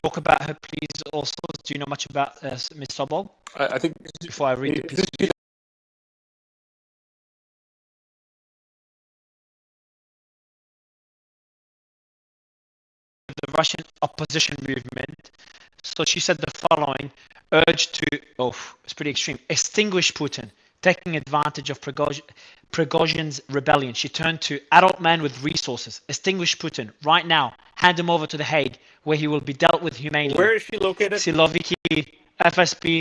talk about her, please? Also, do you know much about Ms. Sobol? I think Before I read the piece. The Russian opposition movement. So she said the following: urged to, it's pretty extreme, extinguish Putin, taking advantage of Prigozhin's rebellion. She turned to adult men with resources. Extinguish Putin right now. Hand him over to The Hague, where he will be dealt with humanely. Where is she located? Siloviki, FSB.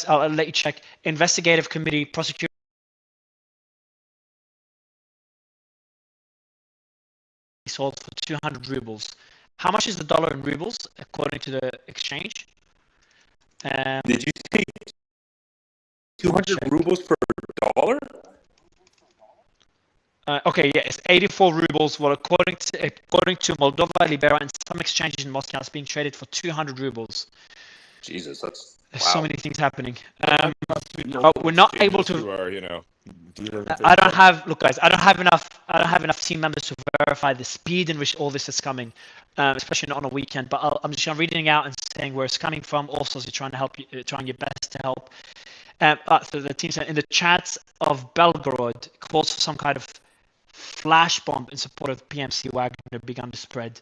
I'll let you check. Investigative committee, prosecutor. Sold for 200 rubles. How much is the dollar in rubles according to the exchange? Did you say 200 rubles per dollar? Okay, yeah, it's 84 rubles. Well, according to Moldova, Libera, and some exchanges in Moscow, it's being traded for 200 rubles. Jesus, that's There's wow. so many things happening. We're not able to. Are, I don't have. Look, guys, I don't have enough team members to verify the speed in which all this is coming, especially not on a weekend. But I'm just reading out and saying where it's coming from. Also, so you're trying to help, trying your best to help. So the team said in the chats of Belgorod calls for some kind of flash bomb in support of PMC Wagner begun to spread.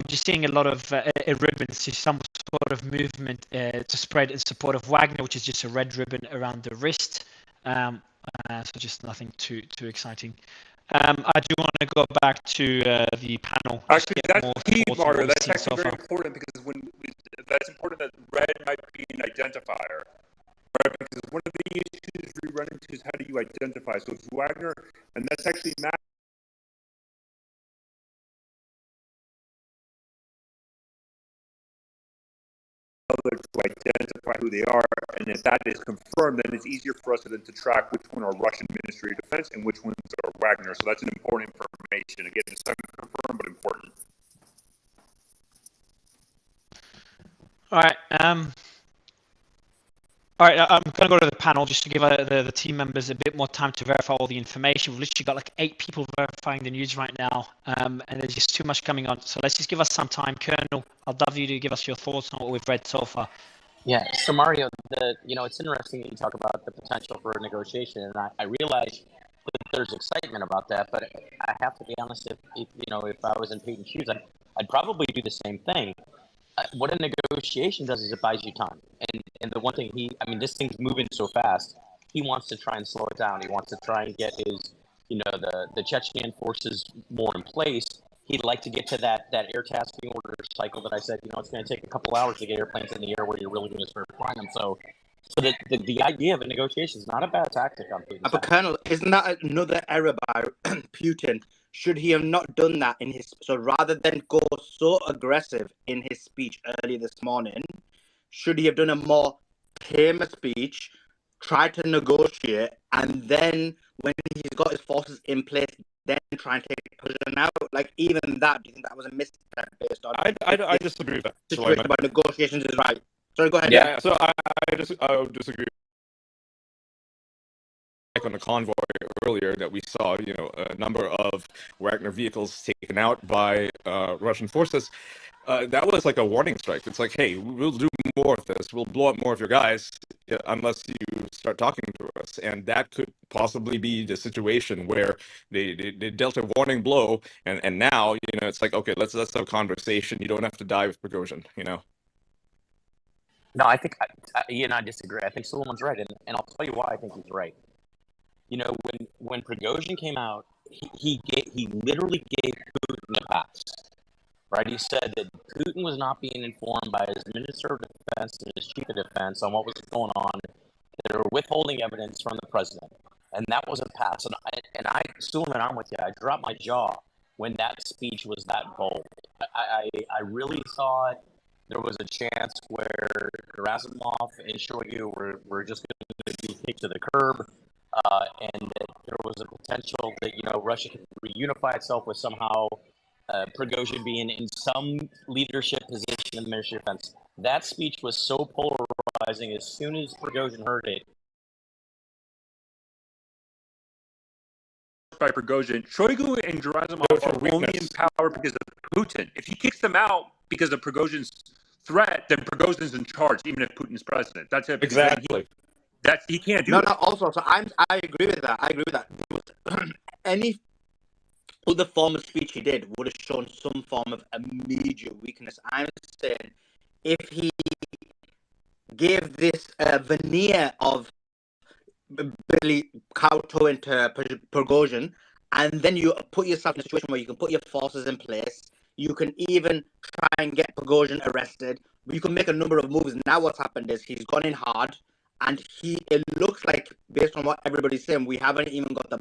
I'm just seeing a lot of ribbons, some sort of movement to spread in support of Wagner, which is just a red ribbon around the wrist. So just nothing too exciting. I do want to go back to the panel. Actually, that's key, Mario. That's actually very important because that's important that red might be an identifier. Right, because one of the issues we run into is how do you identify? So it's Wagner, and that's actually to identify who they are, and if that is confirmed, then it's easier for us then to track which one are Russian Ministry of Defense and which ones are Wagner. So that's an important information. Again, it's unconfirmed but important. All right. All right, I'm going to go to the panel just to give the team members a bit more time to verify all the information. We've literally got like 8 people verifying the news right now, and there's just too much coming on. So let's just give us some time. Colonel, I'll love you to give us your thoughts on what we've read so far. Yeah, so Mario, it's interesting that you talk about the potential for a negotiation, and I realize that there's excitement about that, but I have to be honest, if I was in Putin's shoes, I'd probably do the same thing. What a negotiation does is it buys you time. And the one thing this thing's moving so fast, he wants to try and slow it down. He wants to try and get his, the Chechen forces more in place. He'd like to get to that air tasking order cycle that I said, it's going to take a couple hours to get airplanes in the air where you're really going to start flying them. So the idea of a negotiation is not a bad tactic on Putin's But Colonel, isn't that another error by Putin? Should he have not done that so rather than go so aggressive in his speech earlier this morning, should he have done a more tamer speech, tried to negotiate, and then when he's got his forces in place, then try and take Putin out? Like, even that, do you think that was a misstep based on... I disagree with that. Situation about negotiations is right. Sorry, go ahead. Yeah, so I would disagree. On the convoy earlier that we saw, a number of Wagner vehicles taken out by Russian forces. That was like a warning strike. It's like, hey, we'll do more of this. We'll blow up more of your guys unless you start talking to us. And that could possibly be the situation where they dealt a warning blow, and now it's like, okay, let's have a conversation. You don't have to die with Prigozhin. No, I think I disagree. I think Solomon's right, and I'll tell you why I think he's right. When Prigozhin came out, he literally gave Putin a pass, right? He said that Putin was not being informed by his Minister of Defense and his Chief of Defense on what was going on. They were withholding evidence from the president, and that was a pass. Suleiman, I'm with you. I dropped my jaw when that speech was that bold. I really thought there was a chance where Gerasimov and Shoigu were just going to be kicked to the curb. And that there was a potential that, Russia could reunify itself with somehow Prigozhin being in some leadership position in the Ministry of Defense. That speech was so polarizing. As soon as Prigozhin heard it, by Prigozhin, Shoigu and Gerasimov are only in power because of Putin. If he kicks them out because of Prigozhin's threat, then Prigozhin's in charge, even if Putin's president. That's it. Exactly. He can't do No, it. no. Also, so I agree with that. I agree with that. Any other form of speech he did would have shown some form of immediate weakness. I'm saying if he gave this veneer of Billy kowtowing to Prigozhin, and then you put yourself in a situation where you can put your forces in place, you can even try and get Prigozhin arrested, you can make a number of moves. Now what's happened is he's gone in hard, and it looks like, based on what everybody's saying, he hasn't even got the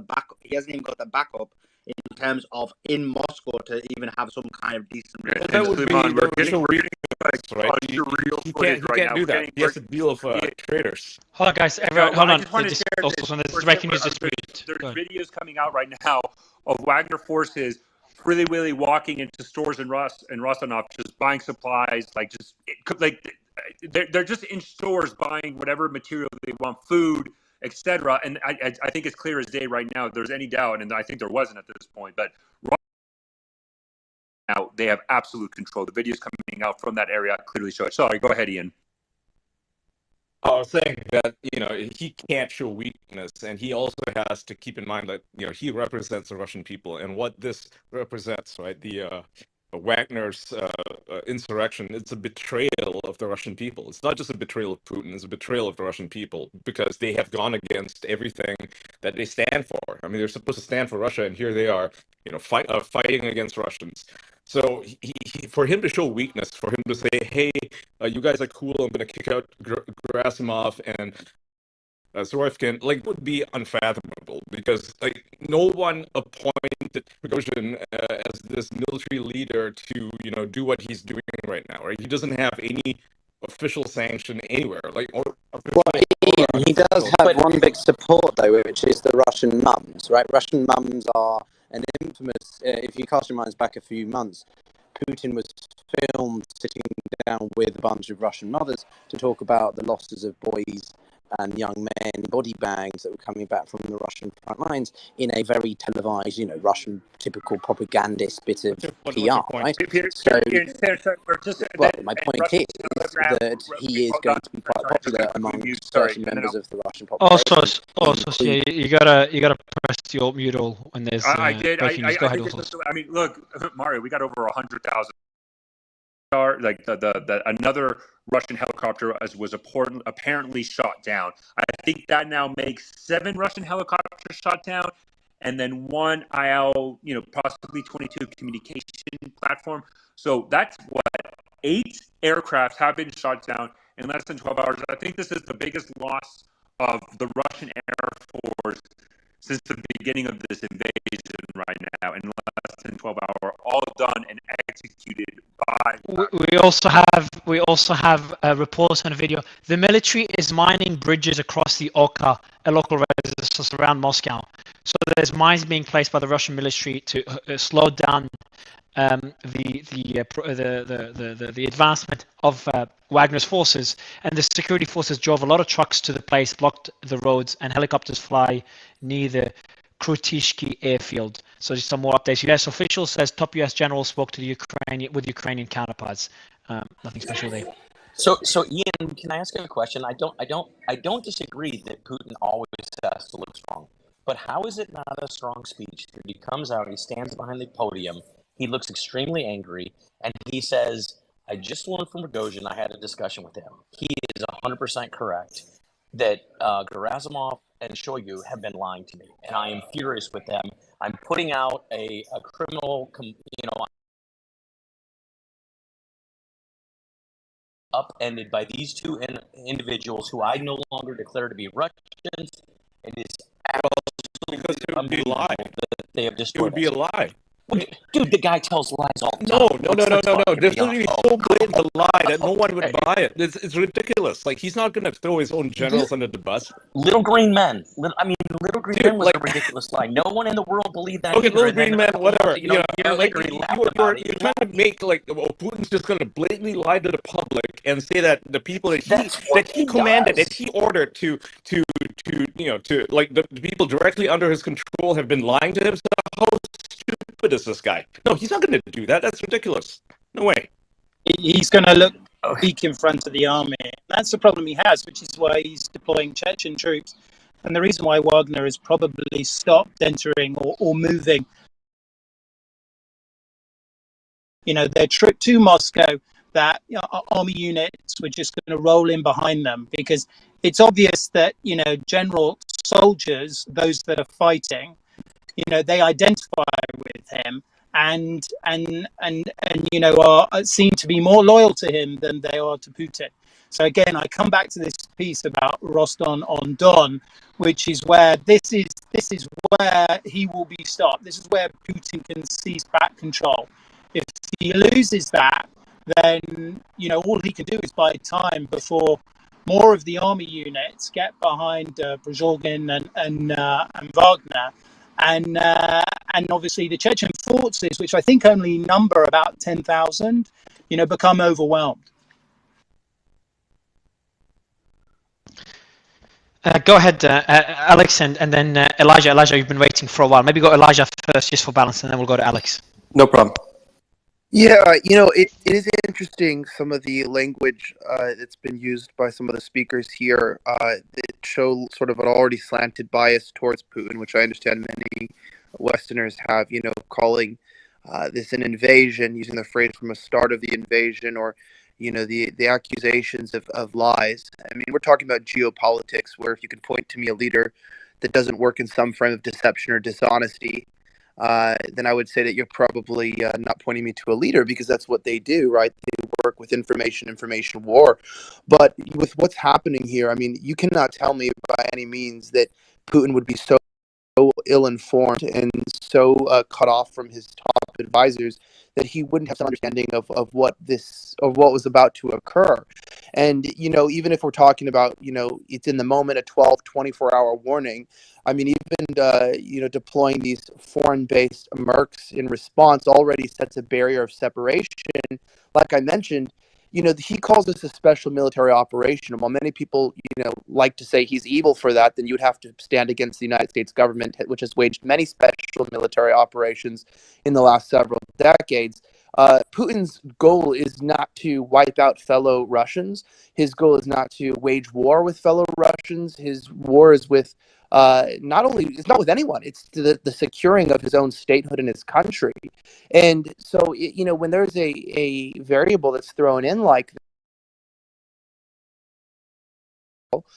backup in terms of in Moscow to even have some kind of decent. Well, that would be we're getting right? He can't do that. He has to deal with traitors. Hold on, guys. Everyone, hold on. Also, there's breaking news this week. There's videos coming out right now of Wagner forces really walking into stores in Rosanov, just buying supplies, they're just in stores buying whatever material they want, food, etc. And I think it's clear as day right now. If there's any doubt, and I think there wasn't at this point, but now they have absolute control. The videos coming out from that area clearly show it. Sorry, go ahead, Ian. I was saying that, he can't show weakness, and he also has to keep in mind that, he represents the Russian people, and what this represents, right? The Wagner's insurrection, it's a betrayal of the Russian people. It's not just a betrayal of Putin, it's a betrayal of the Russian people, because they have gone against everything that they stand for. I mean, they're supposed to stand for Russia, and here they are, fighting against Russians. So for him to show weakness, for him to say, hey, you guys are cool, I'm going to kick out Gerasimov and Sorokin, would be unfathomable, because no one appointed Prigozhin as this military leader to do what he's doing right now, right? He doesn't have any official sanction anywhere, Ian, he does have one big support though, which is the Russian mums, right? Russian mums are an infamous. If you cast your minds back a few months, Putin was filmed sitting down with a bunch of Russian mothers to talk about the losses of boys and young men in body bags that were coming back from the Russian front lines in a very televised, Russian typical propagandist bit of PR, right? So, my point is that he is going to be quite popular among certain members of the Russian population. Also, you gotta press your mute all when there's breaking news. Go ahead, I mean, look, Mario, we got over 100,000. Another Russian helicopter was apparently shot down. I think that now makes 7 Russian helicopters shot down, and then 1 IL, possibly 22 communication platform. So that's 8 aircraft have been shot down in less than 12 hours. I think this is the biggest loss of the Russian Air Force since the beginning of this invasion right now, in less than 12 hours, all done and executed by. We also have a report and a video. The military is mining bridges across the Oka, a local residence around Moscow. So there's mines being placed by the Russian military to slow down the advancement of Wagner's forces, and the security forces drove a lot of trucks to the place, blocked the roads, and helicopters fly near the Krutishki airfield. So just some more updates. U.S. official says top U.S. general spoke to the Ukrainian counterparts. Nothing special there. So Ian, can I ask you a question? I don't disagree that Putin always has to look strong, but how is it not a strong speech that he comes out, he stands behind the podium, he looks extremely angry, and he says, I just learned from Prigozhin, I had a discussion with him. He is 100% correct that Gerasimov and Shoigu have been lying to me, and I am furious with them. I'm putting out a criminal, upended by these 2 individuals who I no longer declare to be Russians. It is absolutely because it would be a lie. That they have It destroyed would be a lie. Dude, the guy tells lies all the time. No. Let's fucking There's be honest. literally so blatant a lie that no one would buy it. It's ridiculous. Like, he's not going to throw his own generals under the bus. Little Green Men. Little Green Dude, Men was like- a ridiculous lie. No one in the world believed that Okay, either. Little And then Green a Man, couple whatever. months, a year later, he laughed about it. You're trying to make like, well, Putin's just going to blatantly lie to the public and say that the people that he commanded, does. that he ordered to like the people directly under his control have been lying to him. So how stupid is this guy? No, he's not going to do that. That's ridiculous. No way. He's going to look weak in front of the army. That's the problem he has, which is why he's deploying Chechen troops. And the reason why Wagner has probably stopped entering or moving. Their trip to Moscow, that army units were just going to roll in behind them, because it's obvious that, general soldiers, those that are fighting, they identify with him and seem to be more loyal to him than they are to Putin. So again, I come back to this piece about Rostov-on-Don, which is where this is where he will be stopped. This is where Putin can seize back control. If he loses that, then all he can do is buy time before more of the army units get behind Prigozhin and Wagner, and obviously the Chechen forces, which I think only number about 10,000, become overwhelmed. Go ahead, Alex, and then Elijah. Elijah, you've been waiting for a while. Maybe go Elijah first, just for balance, and then we'll go to Alex. No problem. Yeah, it is interesting, some of the language that's been used by some of the speakers here that show sort of an already slanted bias towards Putin, which I understand many Westerners have, calling this an invasion, using the phrase from the start of the invasion, or, the accusations of lies. I mean, we're talking about geopolitics, where if you can point to me a leader that doesn't work in some frame of deception or dishonesty, then I would say that you're probably not pointing me to a leader, because that's what they do, right? They work with information war. But with what's happening here, I mean, you cannot tell me by any means that Putin would be so ill-informed and so cut off from his top advisors that he wouldn't have some understanding of what was about to occur. And, even if we're talking about, it's in the moment, a 24-hour warning, I mean, even, deploying these foreign-based mercs in response already sets a barrier of separation. Like I mentioned, he calls this a special military operation. And while many people, like to say he's evil for that, then you'd have to stand against the United States government, which has waged many special military operations in the last several decades. Putin's goal is not to wipe out fellow Russians. His goal is not to wage war with fellow Russians. His war is with it's not with anyone. It's the securing of his own statehood in his country. And so, when there's a variable that's thrown in like that,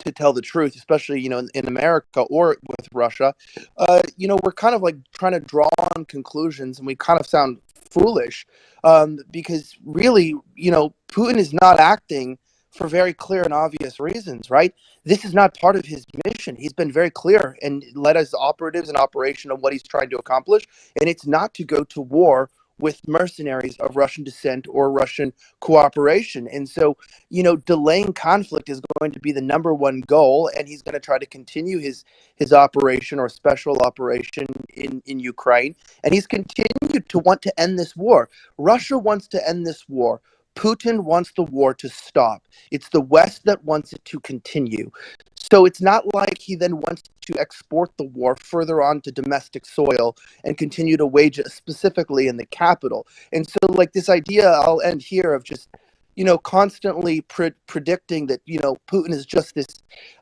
to tell the truth, especially, in America or with Russia, we're kind of like trying to draw on conclusions, and we kind of sound foolish, because really, Putin is not acting for very clear and obvious reasons, right? This is not part of his mission. He's been very clear and led his operatives in operation of what he's trying to accomplish, and it's not to go to war with mercenaries of Russian descent or Russian cooperation. And so, delaying conflict is going to be the number one goal, and he's going to try to continue his operation or special operation in Ukraine, and he's continued to want to end this war. Russia wants to end this war. Putin wants the war to stop. It's the West that wants it to continue. So it's not like he then wants to export the war further onto domestic soil and continue to wage it specifically in the capital. And so, like, this idea, I'll end here, of just, constantly predicting that, Putin is just this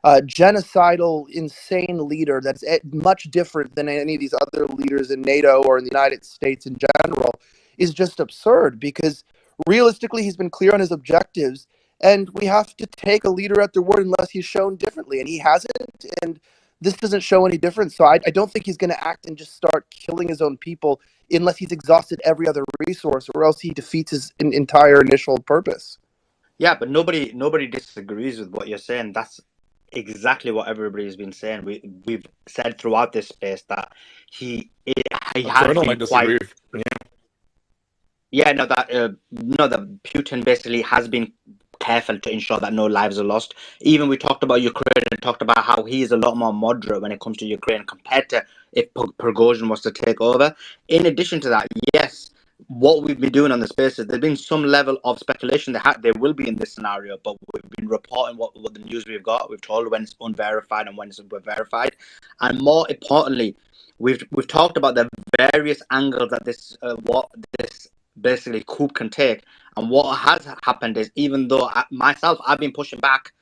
genocidal, insane leader that's much different than any of these other leaders in NATO or in the United States in general, is just absurd, because realistically, he's been clear on his objectives, and we have to take a leader at their word unless he's shown differently, and he hasn't, and this doesn't show any difference. So I don't think he's going to act and just start killing his own people unless he's exhausted every other resource, or else he defeats his entire initial purpose. Yeah, but nobody disagrees with what you're saying. That's exactly what everybody's been saying. We've said throughout this space that he Colonel been might disagree. Yeah, no, that Putin basically has been careful to ensure that no lives are lost. Even we talked about Ukraine and talked about how he is a lot more moderate when it comes to Ukraine compared to if Prigozhin was to take over. In addition to that, yes, what we've been doing on the spaces, there's been some level of speculation that there will be in this scenario, but we've been reporting what the news we've got. We've told when it's unverified and when it's verified, and more importantly, we've talked about the various angles that this basically Coup can take. And what has happened is, even though I've been pushing back,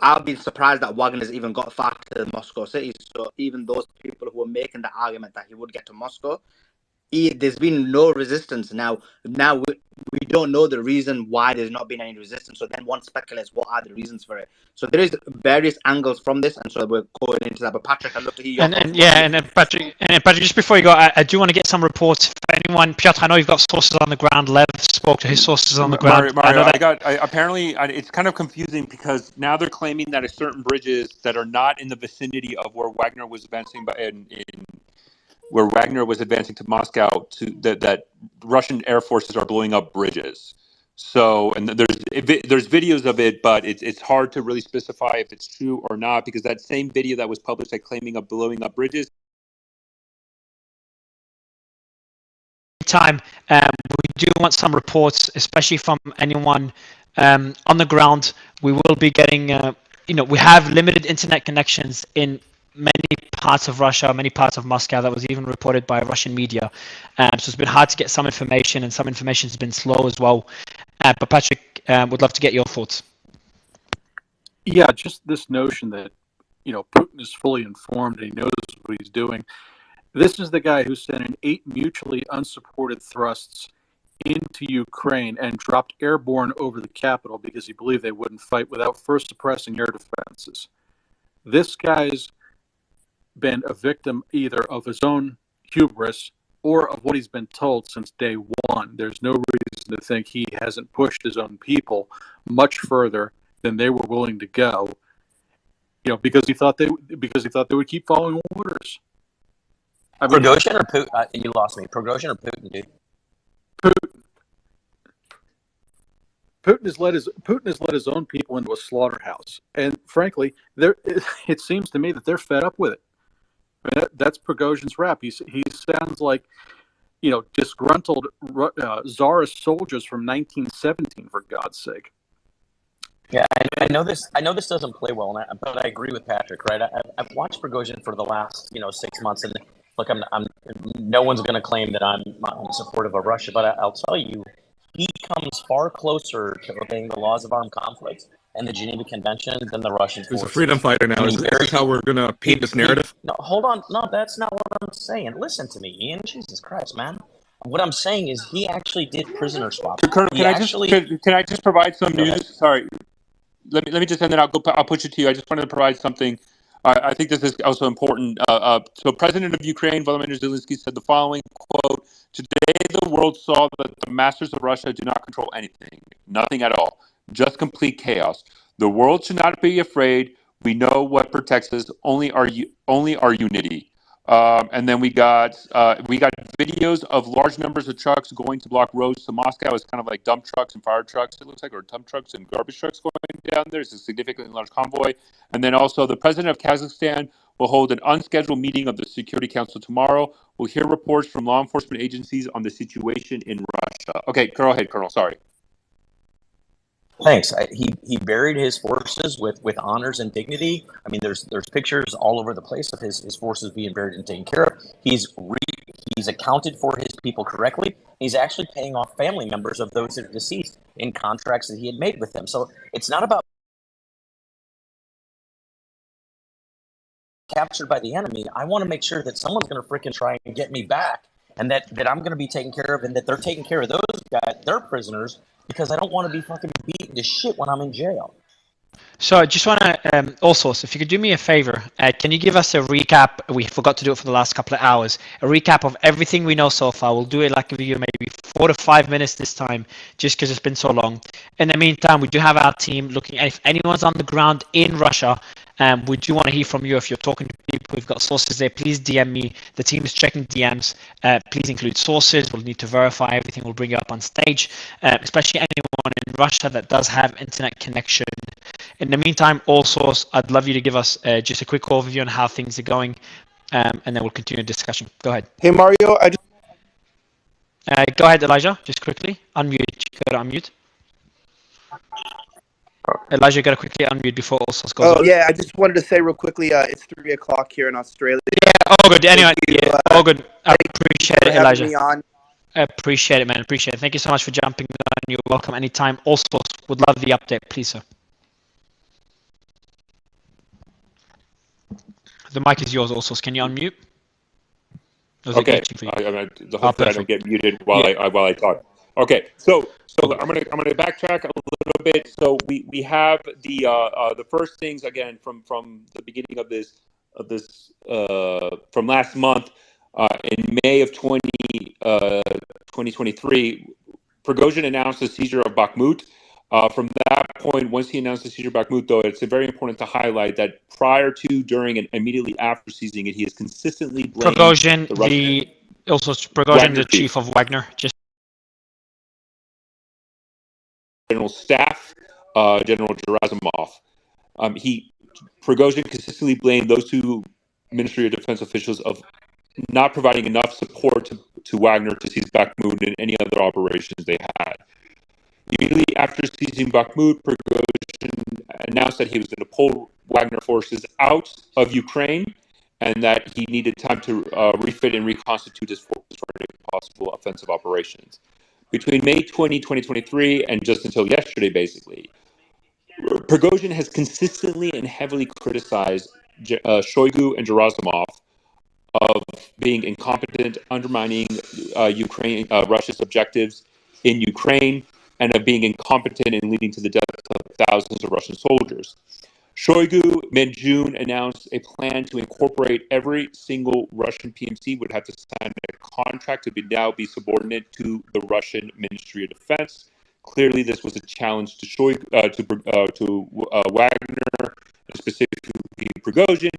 I've been surprised that Wagner's even got far to Moscow City. So even those people who were making the argument that he would get to Moscow, there's been no resistance. Now we don't know the reason why there's not been any resistance. So then one speculates what are the reasons for it. So there is various angles from this, and so we're going into that. But Patrick, I'd love to hear your thoughts. And then Patrick, just before you go, I do want to get some reports. If anyone, Piotr, I know you've got sources on the ground. Lev spoke to his sources on the ground. Mario, apparently it's kind of confusing because now they're claiming that certain bridges that are not in the vicinity of where Wagner was advancing where Wagner was advancing to Moscow, that Russian air forces are blowing up bridges. So, and there's videos of it, but it's hard to really specify if it's true or not, because that same video that was published, claiming of blowing up bridges. Time, we do want some reports, especially from anyone on the ground. We will be getting, we have limited internet connections in many parts of Russia, many parts of Moscow. That was even reported by Russian media. So it's been hard to get some information, and some information has been slow as well. But Patrick, would love to get your thoughts. Yeah, just this notion that, Putin is fully informed and he knows what he's doing. This is the guy who sent in 8 mutually unsupported thrusts into Ukraine and dropped airborne over the capital because he believed they wouldn't fight without first suppressing air defenses. This guy's been a victim either of his own hubris or of what he's been told since day one. There's no reason to think he hasn't pushed his own people much further than they were willing to go, because he thought they would keep following orders. Prigozhin or Putin? You lost me. Prigozhin or Putin, dude? Putin has led his own people into a slaughterhouse, and frankly, it seems to me that they're fed up with it. I mean, that's Prigozhin's rap. He sounds like, disgruntled Tsarist soldiers from 1917, for God's sake. Yeah, I know this. I know this doesn't play well, but I agree with Patrick. Right? I've watched Prigozhin for the last 6 months, and look, I'm no one's going to claim that I'm supportive of Russia, but I'll tell you, he comes far closer to obeying the laws of armed conflict and the Geneva Convention than the Russian forces. He's a freedom fighter now. Is this how we're going to paint this narrative? No, hold on. No, that's not what I'm saying. Listen to me, Ian. Jesus Christ, man. What I'm saying is he actually did prisoner swaps. Colonel, can I just provide some news? Sorry. Let me just, and then I'll push it to you. I just wanted to provide something. I think this is also important. So President of Ukraine, Volodymyr Zelensky, said the following, quote, "Today the world saw that the masters of Russia do not control anything, nothing at all, just complete chaos. The world should not be afraid. We know what protects us, only our unity." And then we got videos of large numbers of trucks going to block roads to Moscow. It's kind of like dump trucks and fire trucks, it looks like, or dump trucks and garbage trucks going down there. It's a significantly large convoy. And then also the president of Kazakhstan will hold an unscheduled meeting of the Security Council tomorrow. We'll hear reports from law enforcement agencies on the situation in Russia. Okay, go ahead, Colonel. Sorry. Thanks. He buried his forces with honors and dignity. I mean, there's pictures all over the place of his forces being buried and taken care of. He's accounted for his people correctly. He's actually paying off family members of those that are deceased in contracts that he had made with them. So it's not about captured by the enemy. I want to make sure that someone's going to freaking try and get me back, and that I'm going to be taken care of, and that they're taking care of those guys, their prisoners, because I don't want to be fucking beaten to shit when I'm in jail. So I just want to, also, if you could do me a favor, can you give us a recap? We forgot to do it for the last couple of hours. A recap of everything we know so far. We'll do it like a video, maybe 4 to 5 minutes this time, just because it's been so long. In the meantime, we do have our team looking at if anyone's on the ground in Russia, We do want to hear from you if you're talking to people. We've got sources there. Please DM me. The team is checking DMs. Please include sources. We'll need to verify everything. We'll bring you up on stage, especially anyone in Russia that does have internet connection. In the meantime, also, I'd love you to give us just a quick overview on how things are going, and then we'll continue the discussion. Go ahead. Hey, Mario, Go ahead, Elijah. Just quickly unmute. Go to unmute. Elijah, you got to quickly unmute before also goes on. Oh, yeah, I just wanted to say real quickly, it's 3 o'clock here in Australia. Yeah, all good. Anyway, you, all good. I appreciate it, Elijah. Me on. I appreciate it, man. Appreciate it. Thank you so much for jumping on. You're welcome anytime. Also, would love the update, please, sir. The mic is yours, also. Can you unmute? Okay. The hope that I don't get muted while I talk. Okay, so I'm gonna backtrack a little bit. So we have the first things again from the beginning of this from last month in May of 2023. Prigozhin announced the seizure of Bakhmut. From that point, once he announced the seizure of Bakhmut, though, it's very important to highlight that prior to, during, and immediately after seizing it, he has consistently blamed Prigozhin, Wagner the chief of Wagner, just General Staff, General Gerasimov. Prigozhin consistently blamed those two Ministry of Defense officials of not providing enough support to Wagner to seize Bakhmut and any other operations they had. Immediately after seizing Bakhmut, Prigozhin announced that he was going to pull Wagner forces out of Ukraine and that he needed time to refit and reconstitute his forces for any possible offensive operations. Between May 2023 and just until yesterday, basically, Prigozhin has consistently and heavily criticized Shoigu and Gerasimov of being incompetent, undermining Russia's objectives in Ukraine, and of being incompetent and leading to the death of thousands of Russian soldiers. Shoigu, mid-June, announced a plan to incorporate every single Russian PMC would have to sign a contract to now be subordinate to the Russian Ministry of Defense. Clearly, this was a challenge to Wagner, specifically Prigozhin,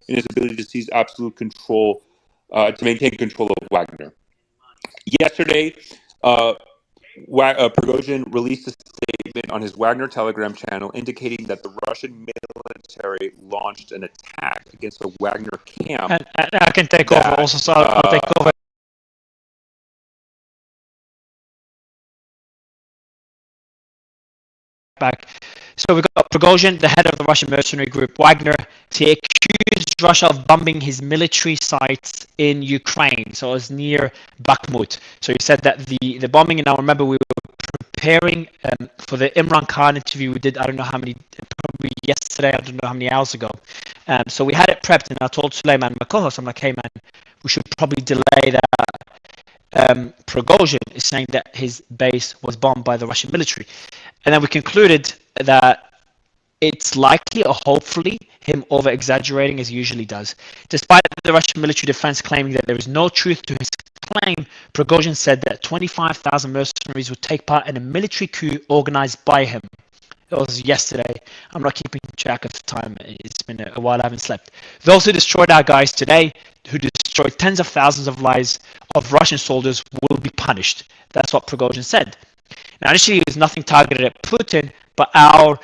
in his ability to seize absolute control, to maintain control of Wagner. Yesterday, Prigozhin released a statement on his Wagner Telegram channel indicating that the Russian military launched an attack against a Wagner camp. And I can take over also, so I'll take over. Back. So we've got Prigozhin, the head of the Russian mercenary group Wagner. He accused Russia of bombing his military sites in Ukraine. So it was near Bakhmut. So he said that the bombing, and I remember we were preparing for the Imran Khan interview we did, I don't know how many, probably yesterday, I don't know how many hours ago. So we had it prepped, and I told Suleiman, my co-host, I'm like, hey man, we should probably delay that. Prigozhin is saying that his base was bombed by the Russian military. And then we concluded that it's likely or hopefully him over-exaggerating as he usually does. Despite the Russian military defense claiming that there is no truth to his claim, Prigozhin said that 25,000 mercenaries would take part in a military coup organized by him. It was yesterday. I'm not keeping track of the time. It's been a while. I haven't slept. Those who destroyed our guys today, who destroyed tens of thousands of lives of Russian soldiers, will be punished. That's what Prigozhin said. Now, initially, it was nothing targeted at Putin, but our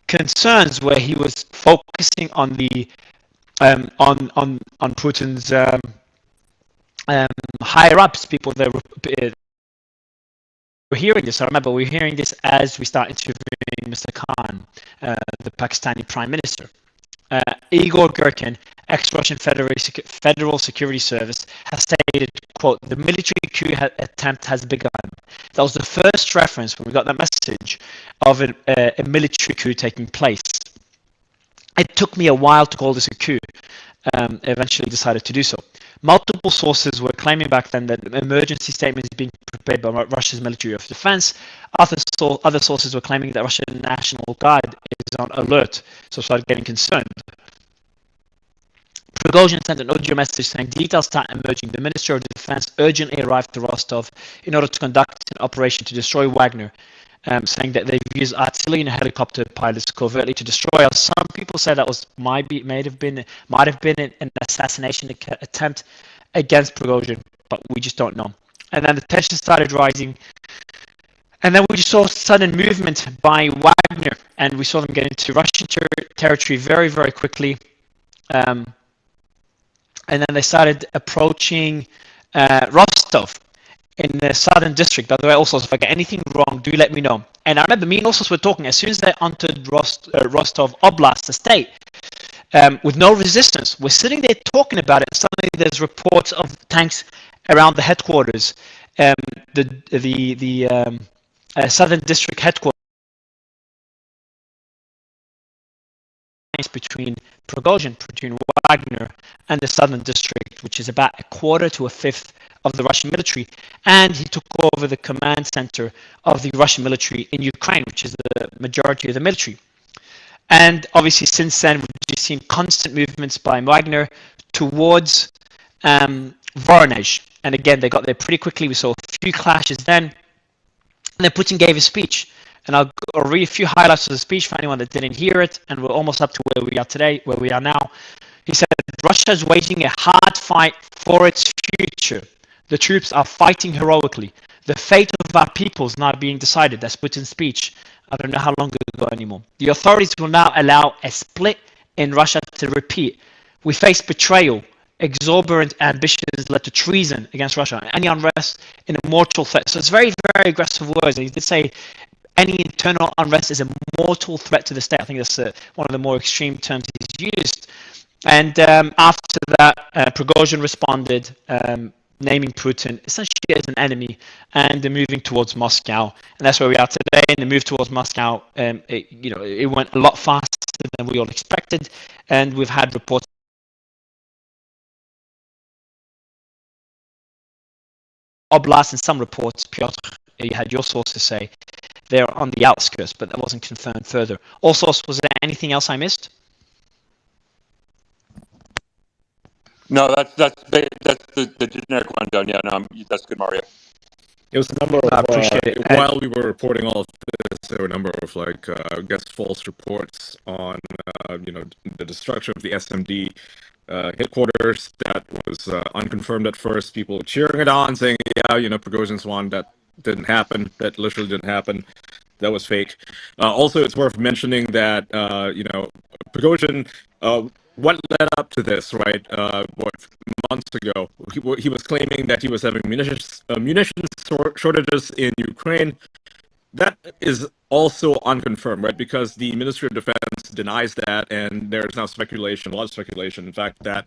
concerns where he was focusing on the on Putin's higher ups, people that we're hearing this. I remember we're hearing this as we start interviewing Mr. Khan, the Pakistani Prime Minister. Igor Girkin, ex-Russian Federal Security Service, has stated, quote, the military coup attempt has begun. That was the first reference when we got that message of a military coup taking place. It took me a while to call this a coup. Eventually decided to do so. Multiple sources were claiming back then that emergency statements being prepared by Russia's Ministry of Defense. Other sources were claiming that Russian National Guard is on alert, so started getting concerned. Prigozhin sent an audio message saying details start emerging. The Ministry of Defense urgently arrived to Rostov in order to conduct an operation to destroy Wagner. saying that they've used artillery and helicopter pilots covertly to destroy us. Some people say that was might have been an assassination attempt against Prigozhin, but we just don't know. And then the tension started rising, and then we just saw sudden movement by Wagner, and we saw them get into Russian territory very, very quickly. And then they started approaching Rostov in the southern district. By the way, also, if I get anything wrong, do let me know. And I remember me and Ossos were talking as soon as they entered Rostov Oblast, the state, with no resistance. We're sitting there talking about it, and suddenly there's reports of tanks around the headquarters, the southern district headquarters, between Prigozhin, between Wagner, and the southern district, which is about a quarter to a fifth of the Russian military. And he took over the command center of the Russian military in Ukraine, which is the majority of the military. And obviously, since then, we've just seen constant movements by Wagner towards Voronezh. And again, they got there pretty quickly. We saw a few clashes then. And then Putin gave a speech. And I'll read a few highlights of the speech for anyone that didn't hear it. And we're almost up to where we are today, where we are now. He said, Russia is waging a hard fight for its future. The troops are fighting heroically. The fate of our people is now being decided. That's Putin's speech. I don't know how long ago anymore. The authorities will now allow a split in Russia to repeat. We face betrayal. Exorbitant ambitions led to treason against Russia. Any unrest in a mortal threat. So it's very, very aggressive words. And he did say any internal unrest is a mortal threat to the state. I think that's one of the more extreme terms he's used. And after that, Prigozhin responded, naming Putin essentially as an enemy, and they're moving towards Moscow. And that's where we are today. And the move towards Moscow, it went a lot faster than we all expected. And we've had reports. Oblast, and some reports, Piotr, you had your sources say they're on the outskirts, but that wasn't confirmed further. Also, was there anything else I missed? No, that's the generic rundown. Yeah, no, that's good, Mario. It was a number of, I appreciate it. while we were reporting all of this, there were a number of, I guess, false reports on, the destruction of the SMD headquarters that was unconfirmed at first. People cheering it on, saying, Prigozhin's won. That didn't happen. That literally didn't happen. That was fake. Also, it's worth mentioning that, Prigozhin, what led up to this, right? Months ago, he was claiming that he was having munitions shortages in Ukraine. That is also unconfirmed, right? Because the Ministry of Defense denies that, and there's now speculation, a lot of speculation, in fact, that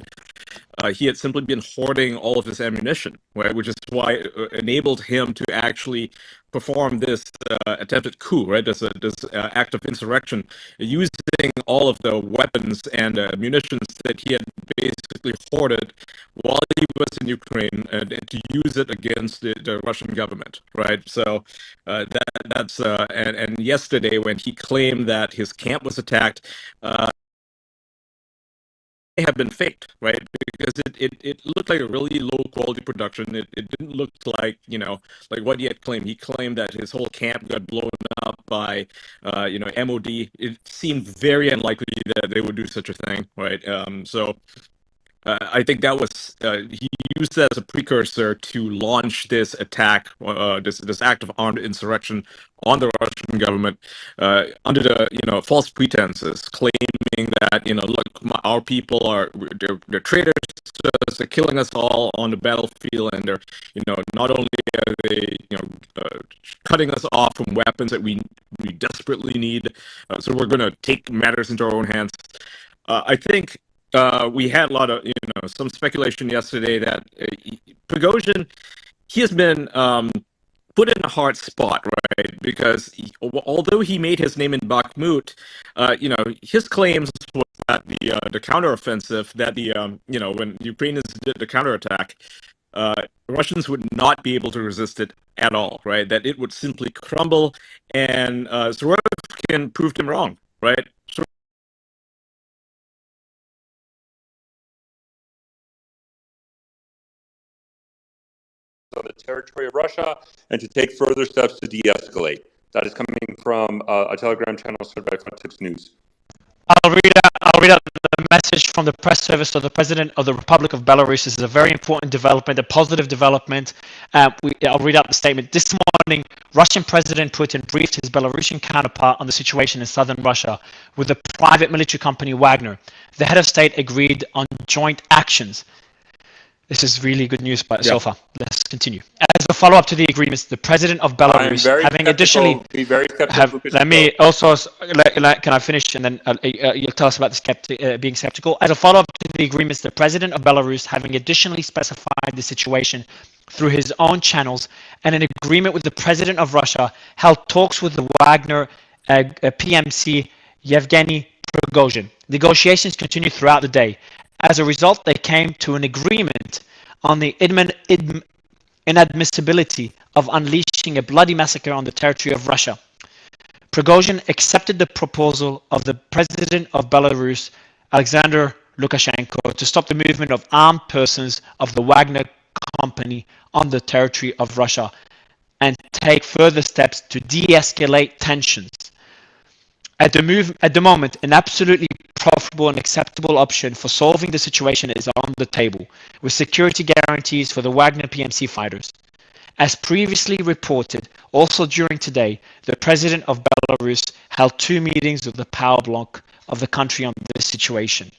he had simply been hoarding all of his ammunition, right? Which is why it enabled him to actually perform this attempted coup, right? This act of insurrection, using all of the weapons and munitions that he had basically hoarded while he was in Ukraine, and to use it against the Russian government, right? So that's and yesterday when he claimed that his camp was attacked, have been faked, right? Because it looked like a really low quality production. It didn't look like, like what he had claimed. He claimed that his whole camp got blown up by, MOD. It seemed very unlikely that they would do such a thing, right? I think that was he used that as a precursor to launch this attack, this act of armed insurrection on the Russian government under the false pretenses, claiming that look, our people they're traitors to us, they're killing us all on the battlefield, and they're not only are they cutting us off from weapons that we desperately need, so we're going to take matters into our own hands. I think. We had a lot of, some speculation yesterday that Prigozhin, he has been put in a hard spot, right? Because although he made his name in Bakhmut, his claims was that the counteroffensive, that when Ukrainians did the counterattack, Russians would not be able to resist it at all, right? That it would simply crumble, and Sorokin proved him wrong, right? On the territory of Russia, and to take further steps to de-escalate. That is coming from a Telegram channel started by Front Tips News. I'll read out the message from the press service of the President of the Republic of Belarus. This is a very important development, a positive development. I'll read out the statement. This morning, Russian President Putin briefed his Belarusian counterpart on the situation in southern Russia with the private military company Wagner. The head of state agreed on joint actions. This is really good news so far. Let's continue. As a follow-up to the agreements, the president of Belarus, having additionally, let me also, can I finish and then you'll tell us about the being skeptical. As a follow-up to the agreements, the president of Belarus, having additionally specified the situation through his own channels and an agreement with the president of Russia, held talks with the Wagner PMC Yevgeny Prigozhin. Negotiations continued throughout the day. As a result, they came to an agreement on the inadmissibility of unleashing a bloody massacre on the territory of Russia. Prigozhin accepted the proposal of the president of Belarus, Alexander Lukashenko, to stop the movement of armed persons of the Wagner company on the territory of Russia and take further steps to de-escalate tensions. At the moment, an absolutely profitable and acceptable option for solving the situation is on the table, with security guarantees for the Wagner PMC fighters. As previously reported, also during today, the president of Belarus held 2 meetings with the power bloc of the country on this situation.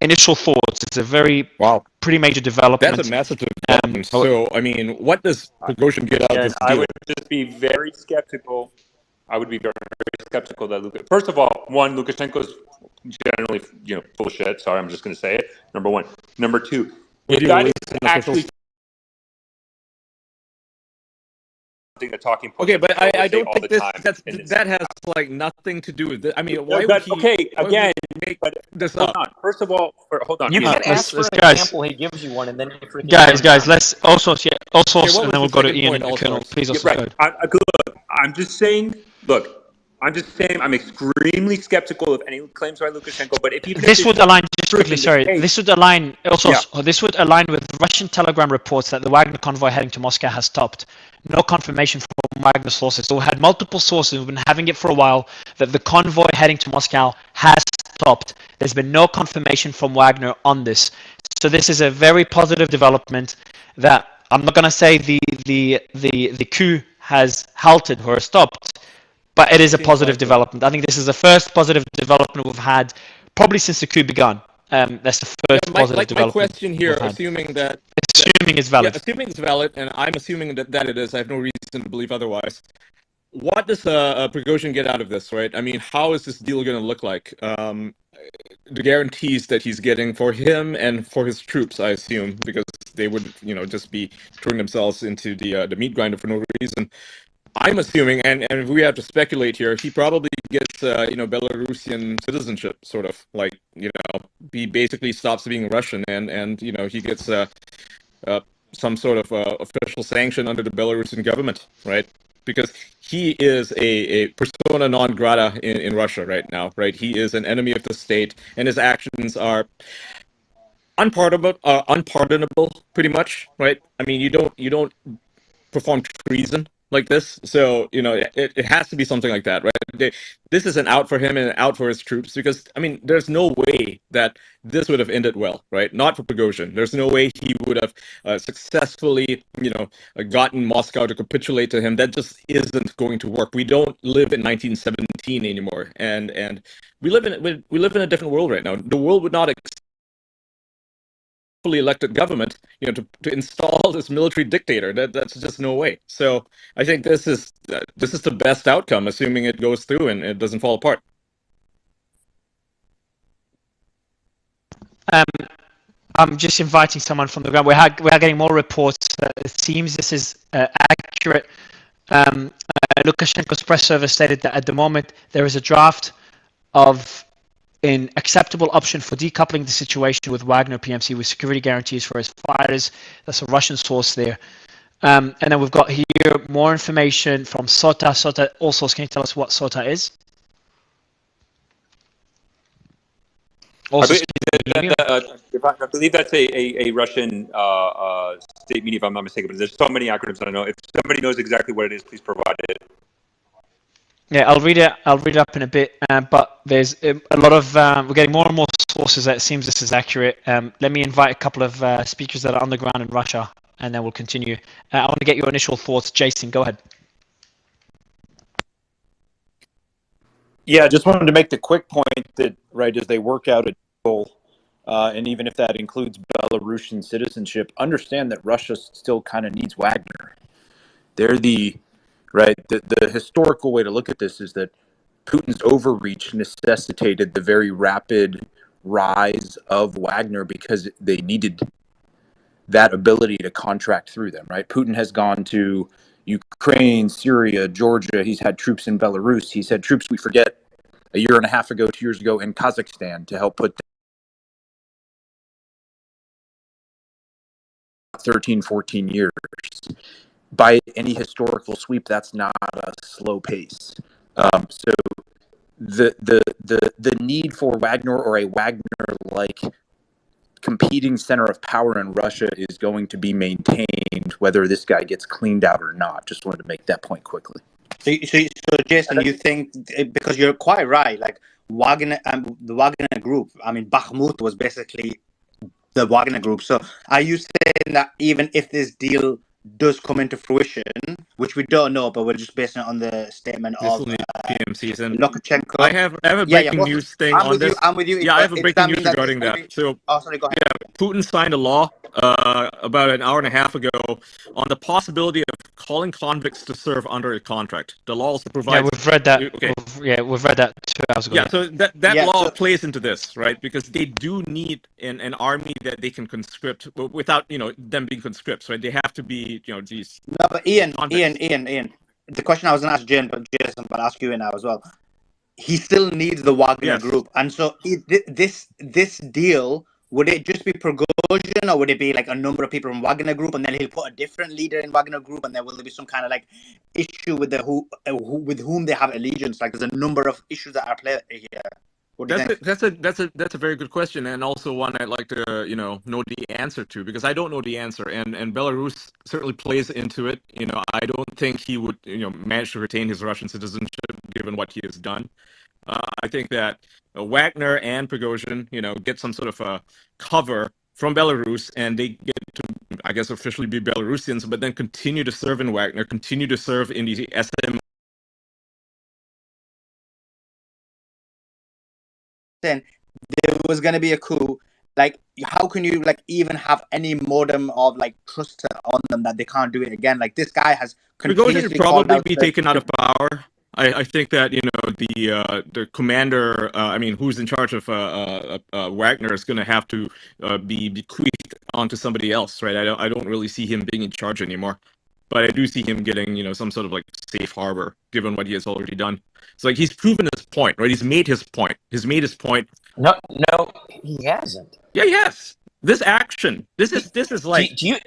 Initial thoughts, it's a very pretty major development. That's a massive development. So, I mean, what does Prigozhin get out of this deal? I would just be very skeptical. I would be very skeptical that first of all, Lukashenko is generally, full of shit. Sorry, I'm just going to say it. Number one. Number two, if that is actually the talking point. Okay, but I don't think that has like nothing to do with this. I mean, why would he? Make this up? Hold on. First of all, hold on. You can ask for an example. He gives you one, and then you forget. Guys, let's also and then we'll go to Ian and Colonel. Please also go ahead. I'm just saying. Look, I'm just saying I'm extremely skeptical of any claims by Lukashenko. But if this would align, just quickly, sorry, this would align this would align with Russian Telegram reports that the Wagner convoy heading to Moscow has stopped. No confirmation from Wagner sources. So we had multiple sources. We've been having it for a while that the convoy heading to Moscow has stopped. There's been no confirmation from Wagner on this. So this is a very positive development that I'm not going to say the coup has halted or stopped, but it is a positive development. I think this is the first positive development we've had probably since the coup began. That's the first positive development. My question here, assuming it's valid. Assuming it's valid, and I'm assuming that it is. I have no reason to believe otherwise. What does Prigozhin get out of this, right? I mean, how is this deal going to look like? The guarantees that he's getting for him and for his troops, I assume, because they would, just be throwing themselves into the meat grinder for no reason. I'm assuming, and if we have to speculate here, he probably gets, Belarusian citizenship, sort of, like, he basically stops being Russian, and he gets some sort of official sanction under the Belarusian government, right? Because he is a persona non grata in Russia right now, right? He is an enemy of the state, and his actions are unpardonable, pretty much, right? I mean, you don't perform treason like this, so it has to be something like that, right? This is an out for him and an out for his troops, because I mean, there's no way that this would have ended well, right? Not for Prigozhin. There's no way he would have successfully, gotten Moscow to capitulate to him. That just isn't going to work. We don't live in 1917 anymore, and we live in a different world right now. The world would not fully elected government, to install this military dictator. That's just no way. So I think this is the best outcome, assuming it goes through and it doesn't fall apart. I'm just inviting someone from the ground. We are getting more reports. It seems this is accurate. Lukashenko's press service stated that at the moment there is a draft of an acceptable option for decoupling the situation with Wagner PMC with security guarantees for his fighters. That's a Russian source there. And then we've got here more information from SOTA. SOTA also, can you tell us what SOTA is? Also I believe that's a Russian state media, if I'm not mistaken. But there's so many acronyms I don't know. If somebody knows exactly what it is, please provide it. Yeah, I'll read it. I'll read it up in a bit. But there's a lot of we're getting more and more sources that it seems this is accurate. Let me invite a couple of speakers that are on the ground in Russia, and then we'll continue. I want to get your initial thoughts. Jason, go ahead. Yeah, I just wanted to make the quick point that, right, as they work out a deal, and even if that includes Belarusian citizenship, understand that Russia still kind of needs Wagner. They're the historical way to look at this is that Putin's overreach necessitated the very rapid rise of Wagner because they needed that ability to contract through them, right? Putin has gone to Ukraine, Syria, Georgia. He's had troops in Belarus. He's had troops, we forget, a year and a half ago, 2 years ago in Kazakhstan to help put 13, 14 years. By any historical sweep, that's not a slow pace. So the need for Wagner or a Wagner-like competing center of power in Russia is going to be maintained, whether this guy gets cleaned out or not. Just wanted to make that point quickly. So Jason, you think, because you're quite right, like Wagner, the Wagner group, I mean, Bakhmut was basically the Wagner group. So are you saying that even if this deal does come into fruition, which we don't know, but we're just basing it on the statement This of will need PM season. Lukashenko? I have a breaking news thing on this. I'm with you. Yeah, I have a breaking news that regarding that. So, oh, sorry, go ahead. yeah, Putin signed a law about an hour and a half ago on the possibility of calling convicts to serve under a contract. The law also provides. Yeah, we've read that. Okay. We've read that 2 hours ago. Yeah, so that law plays into this, right? Because they do need an army that they can conscript without, them being conscripts, right? They have to be, these. No, but Ian, convicts. the question I was going to ask Jason, but ask you now as well. He still needs the Wagner group, and so this deal, would it just be Prigozhin, or would it be like a number of people from Wagner group, and then he'll put a different leader in Wagner group, and then will there be some kind of like issue with with whom they have allegiance? Like there's a number of issues that are played here. What do you think? That's a very good question, and also one I'd like to know the answer to, because I don't know the answer, and Belarus certainly plays into it. I don't think he would manage to retain his Russian citizenship given what he has done. I think that Wagner and Prigozhin get some sort of a cover from Belarus, and they get to, I guess, officially be Belarusians, but then continue to serve in Wagner, continue to serve in the SM. Then there was going to be a coup. Like, how can you even have any modem of trust on them that they can't do it again? Like, this guy has Prigozhin would probably be taken out of power. I think that the commander, who's in charge of Wagner, is going to have to be bequeathed onto somebody else, right? I don't really see him being in charge anymore, but I do see him getting some sort of safe harbor given what he has already done. So he's proven his point, right? He's made his point. No, he hasn't. Yeah, he has. This action. This is like. Do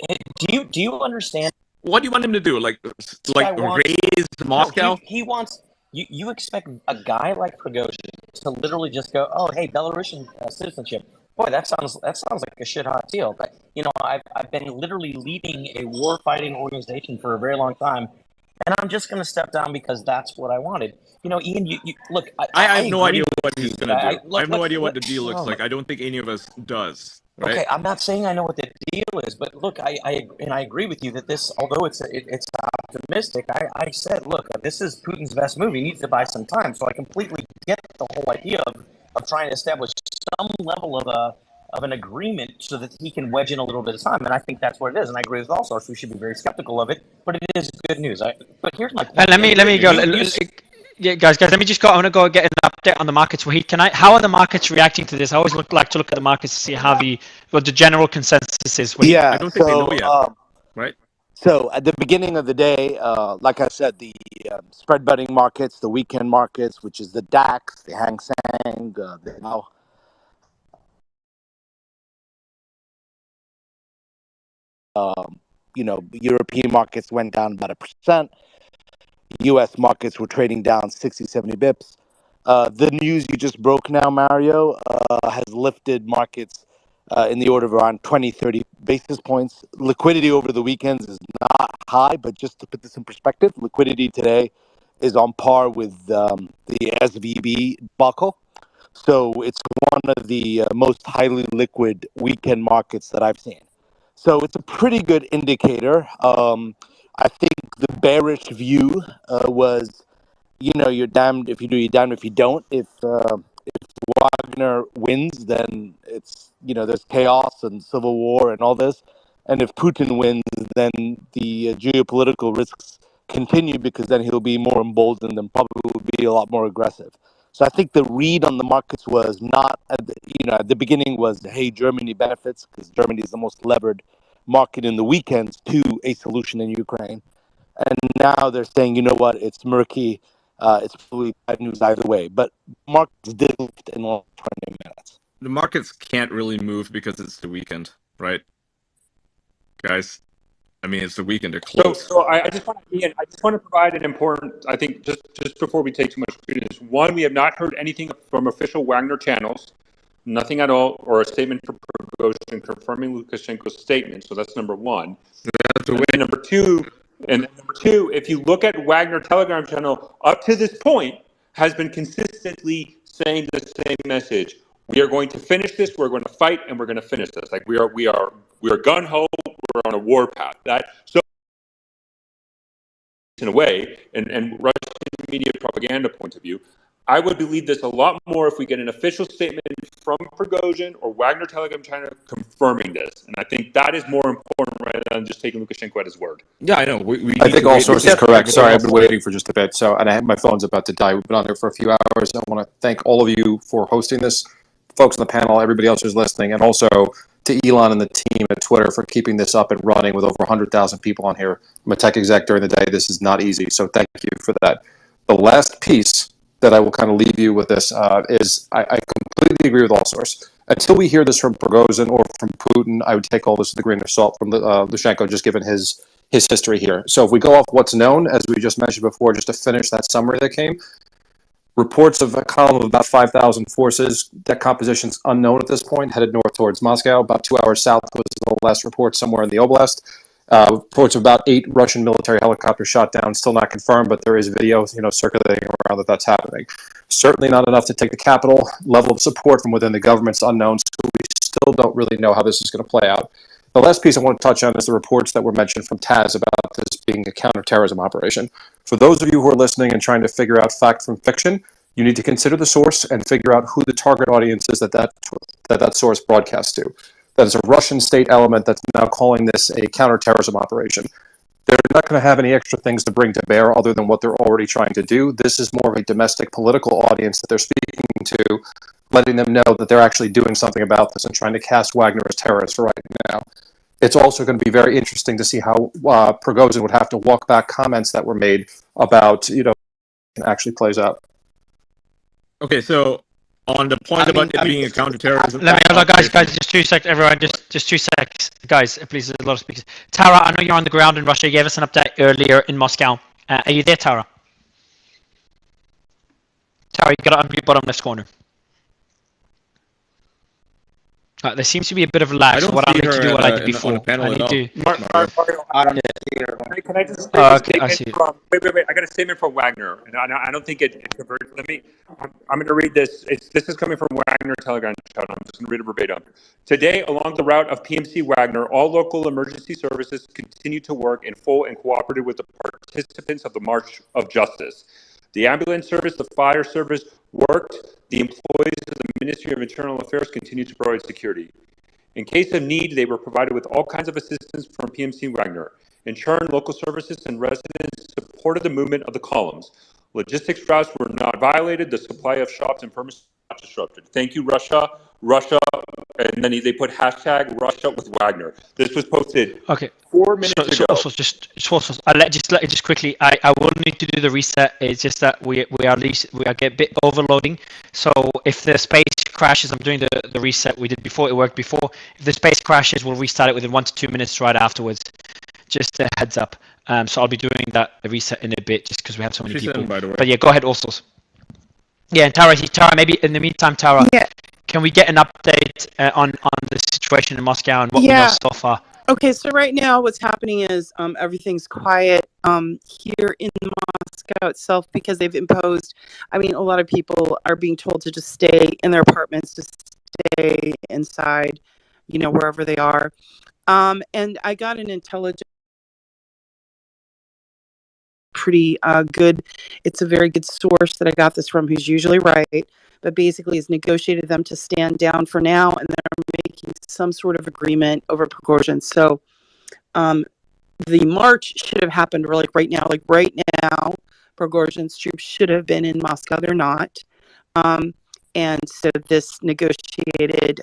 you understand? What do you want him to do? Raise Moscow? No, he wants. You expect a guy like Prigozhin to literally just go, "Oh, hey, Belarusian citizenship. Boy, that sounds like a shit hot deal." But I've been literally leading a war fighting organization for a very long time, and I'm just going to step down because that's what I wanted. Ian, you look. I have no idea what he's going to do. I have no idea what the deal looks like. I don't think any of us does. Right? Okay, I'm not saying I know what the deal is, but look, I agree with you that this, although it's optimistic, I said, look, this is Putin's best move. He needs to buy some time. So I completely get the whole idea of trying to establish some level of an agreement so that he can wedge in a little bit of time. And I think that's what it is. And I agree with all sorts. We should be very skeptical of it, but it is good news. But here's my point. Let me go. Yeah, guys, let me just go. I want to go get an update on the markets. Wahid, how are the markets reacting to this? I always like to look at the markets to see what the general consensus is. Wahid. Yeah, I don't think they know yet, right? So at the beginning of the day, like I said, the spread betting markets, the weekend markets, which is the DAX, the Hang Seng, European markets went down about 1%. U.S. markets were trading down 60, 70 bips. The news you just broke now, Mario, has lifted markets in the order of around 20, 30 basis points. Liquidity over the weekends is not high, but just to put this in perspective, liquidity today is on par with the SVB debacle. So it's one of the most highly liquid weekend markets that I've seen. So it's a pretty good indicator. I think the bearish view was, you're damned if you do, you're damned if you don't. If Wagner wins, then it's, there's chaos and civil war and all this. And if Putin wins, then the geopolitical risks continue, because then he'll be more emboldened and probably will be a lot more aggressive. So I think the read on the markets was not, at the beginning was, hey, Germany benefits because Germany is the most levered market in the weekends to a solution in Ukraine. And now they're saying, you know what, it's murky. It's probably bad news either way. But markets did lift in the last 20 minutes. The markets can't really move because it's the weekend, right? Guys, I mean, it's the weekend. They're closed. So I just want to provide an important, I think, just before we take too much credence. One, we have not heard anything from official Wagner channels, nothing at all, or a statement from Prigozhin confirming Lukashenko's statement. So that's number one. And number two, if you look at Wagner Telegram channel, up to this point, has been consistently saying the same message. We are going to finish this. We're going to fight, and we're going to finish this. Like we are gun ho. We're on a war path. So in a way, and Russian media propaganda point of view, I would believe this a lot more if we get an official statement from Prigozhin or Wagner Telegram channel confirming this. And I think that is more important rather than just taking Lukashenko at his word. Yeah, I know. I think all sources correct. Sorry, I've been waiting for just a bit. And my phone's about to die. We've been on there for a few hours. I want to thank all of you for hosting this, folks on the panel, everybody else who's listening, and also to Elon and the team at Twitter for keeping this up and running with over 100,000 people on here. I'm a tech exec during the day. This is not easy, so thank you for that. The last piece that I will kind of leave you with this is I completely agree with all sources. Until we hear this from Prigozhin or from Putin, I would take all this with a grain of salt from Lukashenko, just given his history here. So if we go off what's known, as we just mentioned before, just to finish that summary that came, reports of a column of about 5,000 forces, that composition's unknown at this point, headed north towards Moscow. About 2 hours south was the last report somewhere in the oblast. Reports of about 8 Russian military helicopters shot down, still not confirmed, but there is video, circulating around that's happening. Certainly not enough to take the capital. Level of support from within the government's unknown, so we still don't really know how this is going to play out. The last piece I want to touch on is the reports that were mentioned from TASS about this being a counterterrorism operation. For those of you who are listening and trying to figure out fact from fiction, you need to consider the source and figure out who the target audience is that source broadcasts to. That is a Russian state element that's now calling this a counterterrorism operation. They're not going to have any extra things to bring to bear other than what they're already trying to do. This is more of a domestic political audience that they're speaking to, letting them know that they're actually doing something about this and trying to cast Wagner as terrorists right now. It's also going to be very interesting to see how Prigozhin would have to walk back comments that were made about, actually plays out. Okay, so on the point about it being a counterterrorism... Guys, just 2 seconds, everyone, just 2 seconds. Guys, please, there's a lot of speakers. Tara, I know you're on the ground in Russia. You gave us an update earlier in Moscow. Are you there, Tara? Tara, you got to unmute bottom left corner. There seems to be a bit of a lag, so what I need to do what I did before. Can I just say okay, I see. Wait. I got a statement from Wagner, and I don't think it converts. I'm going to read this. This is coming from Wagner Telegram channel. I'm just going to read it verbatim. Today, along the route of PMC Wagner, all local emergency services continue to work in full and cooperated with the participants of the March of Justice. The ambulance service, the fire service worked. The employees of the Ministry of Internal Affairs continue to provide security. In case of need, they were provided with all kinds of assistance from PMC Wagner. In turn, local services and residents supported the movement of the columns. Logistics routes were not violated. The supply of shops and permits not disrupted. Thank you, Russia. And then they put hashtag Russia with Wagner. This was posted 4 minutes ago. So just quickly, I will need to do the reset. It's just that we are get a bit overloading. So if the space crashes, I'm doing the reset we did before. It worked before. If the space crashes, we'll restart it within 1 to 2 minutes right afterwards. Just a heads up. So I'll be doing the reset in a bit just because we have so many people. By the way. But yeah, go ahead, also. Yeah, and Tara, maybe in the meantime, Tara, Yeah. can we get an update on the situation in Moscow and what we know Yeah. so far? Okay, so right now what's happening is everything's quiet here in Moscow itself because they've imposed, I mean, a lot of people are being told to just stay in their apartments, to stay inside, you know, wherever they are. And I got an intelligence pretty good. It's a very good source that I got this from, who's usually right, but basically has negotiated them to stand down for now, and they're making some sort of agreement over Prigozhin. So the march should have happened like right now. Like right now, Prigozhin's troops should have been in Moscow. They're not. And so this negotiated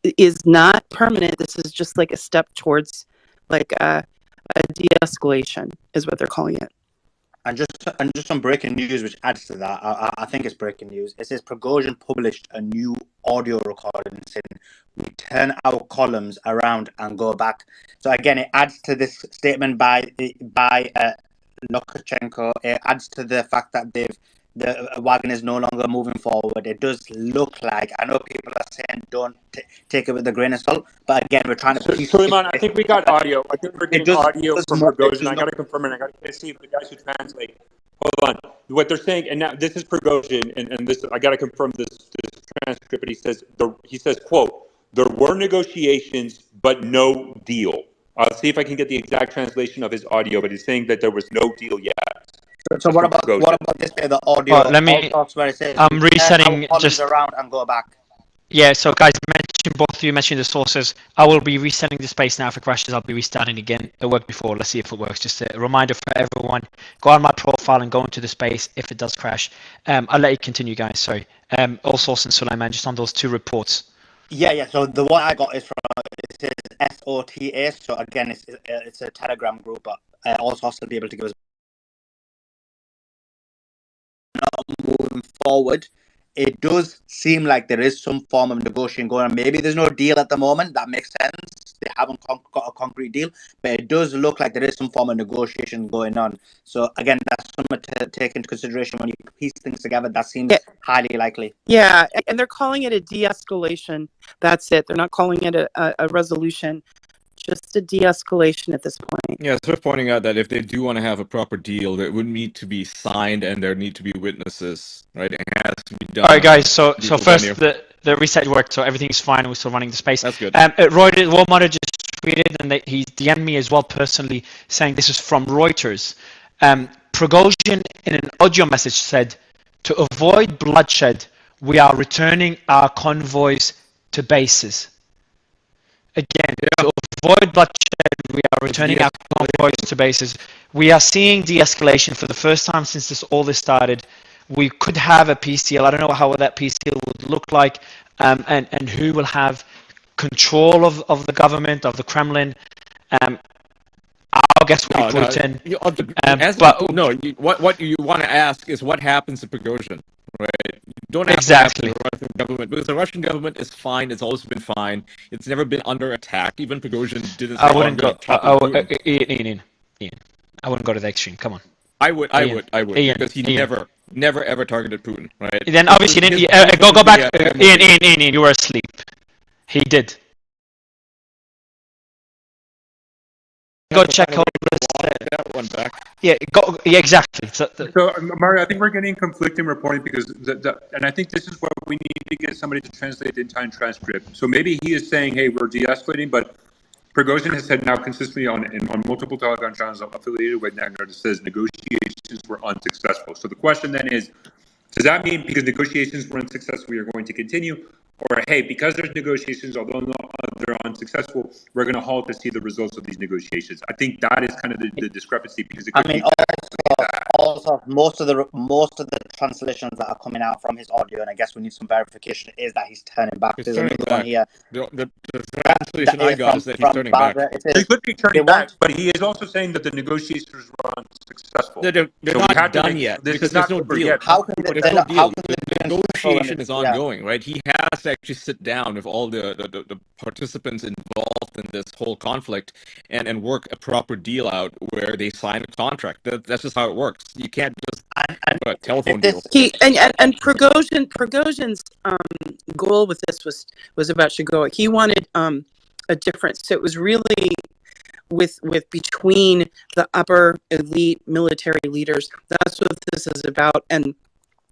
is not permanent. This is just like a step towards like a de-escalation is what they're calling it. And just some breaking news, which adds to that. I think it's breaking news. It says Prigozhin published a new audio recording saying, "We turn our columns around and go back." So again, it adds to this statement by Lukashenko. It adds to the fact that the Wagner is no longer moving forward. It does look like, I know people are saying don't take it with a grain of salt, but again, we're trying to piece Suleiman, I think we got audio. I think we're getting audio from Prigozhin. I got to confirm it. I got to see if the guys who translate. Hold on. What they're saying, and now this is Prigozhin, and this I got to confirm this transcript. But he says, "quote: There were negotiations, but no deal." I'll see if I can get the exact translation of his audio, but he's saying that there was no deal yet. So what about this bit of the audio? Let me. Where it says, I'm resetting just around and go back. Yeah, so guys, both of you mentioned the sources. I will be resetting the space now for crashes. I'll be restarting again. It worked before. Let's see if it works. Just a reminder for everyone: go on my profile and go into the space if it does crash. I'll let you continue, guys. Sorry. All source and Suleiman, just on those two reports. Yeah. So the one I got is from it says SOTA. So again, it's a Telegram group, but also has to be able to give us. Moving forward, it does seem like there is some form of negotiation going on. Maybe there's no deal at the moment. That makes sense. They haven't got a concrete deal, but it does look like there is some form of negotiation going on. So again, that's something to take into consideration when you piece things together. That seems highly likely. Yeah, and they're calling it a de-escalation. That's it. They're not calling it a resolution. Just a de-escalation at this point. Yeah, it's worth pointing out that if they do want to have a proper deal, there would need to be signed and there need to be witnesses, right? It has to be done. All right, guys. So first the reset worked, so everything's fine, and we're still running the space. That's good. Reuters, Walmart just tweeted, and he DM'd me as well personally, saying this is from Reuters. Prigozhin in an audio message said, "To avoid bloodshed, we are returning our convoys to bases." Again, to avoid bloodshed, we are returning our convoys to bases. We are seeing de-escalation for the first time since all this started. We could have a peace deal. I don't know how that peace deal would look like, and who will have control of the government, of the Kremlin. I'll guess will be Putin. What you want to ask is what happens to Prigozhin, right? Don't ask exactly the Russian government, because the Russian government is fine. It's always been fine. It's never been under attack. Even Prigozhin didn't. I wouldn't go. Ian, I wouldn't go to the extreme. Come on. I would, Ian, because he never ever targeted Putin, right? Then obviously, go back. Ian, you were asleep. He did. Go check all that one back. Yeah, exactly. So Mario, I think we're getting conflicting reporting because and I think this is where we need to get somebody to translate the entire transcript. So maybe he is saying, "Hey, we're de-escalating," but Prigozhin has said now consistently on multiple Telegram channels affiliated with Wagner that says negotiations were unsuccessful. So the question then is, does that mean because negotiations were unsuccessful, we are going to continue? Or, hey, because there's negotiations, although they're unsuccessful, we're going to halt to see the results of these negotiations. I think that is kind of the discrepancy because it could be also most of the translations that are coming out from his audio, and I guess we need some verification, is that he's turning back. There's another one here. The translation I got is that he's turning back. He could be turning back, but he is also saying that the negotiations were unsuccessful. They're not done yet because there's no deal. How can the negotiation is ongoing, right? He has to actually sit down with all the participants involved in this whole conflict and work a proper deal out where they sign a contract. That's just how it works. You can't just But telephone this, deal. And Prigozhin's goal with this was about Shigoa. He wanted a difference. So it was really with between the upper elite military leaders. That's what this is about. And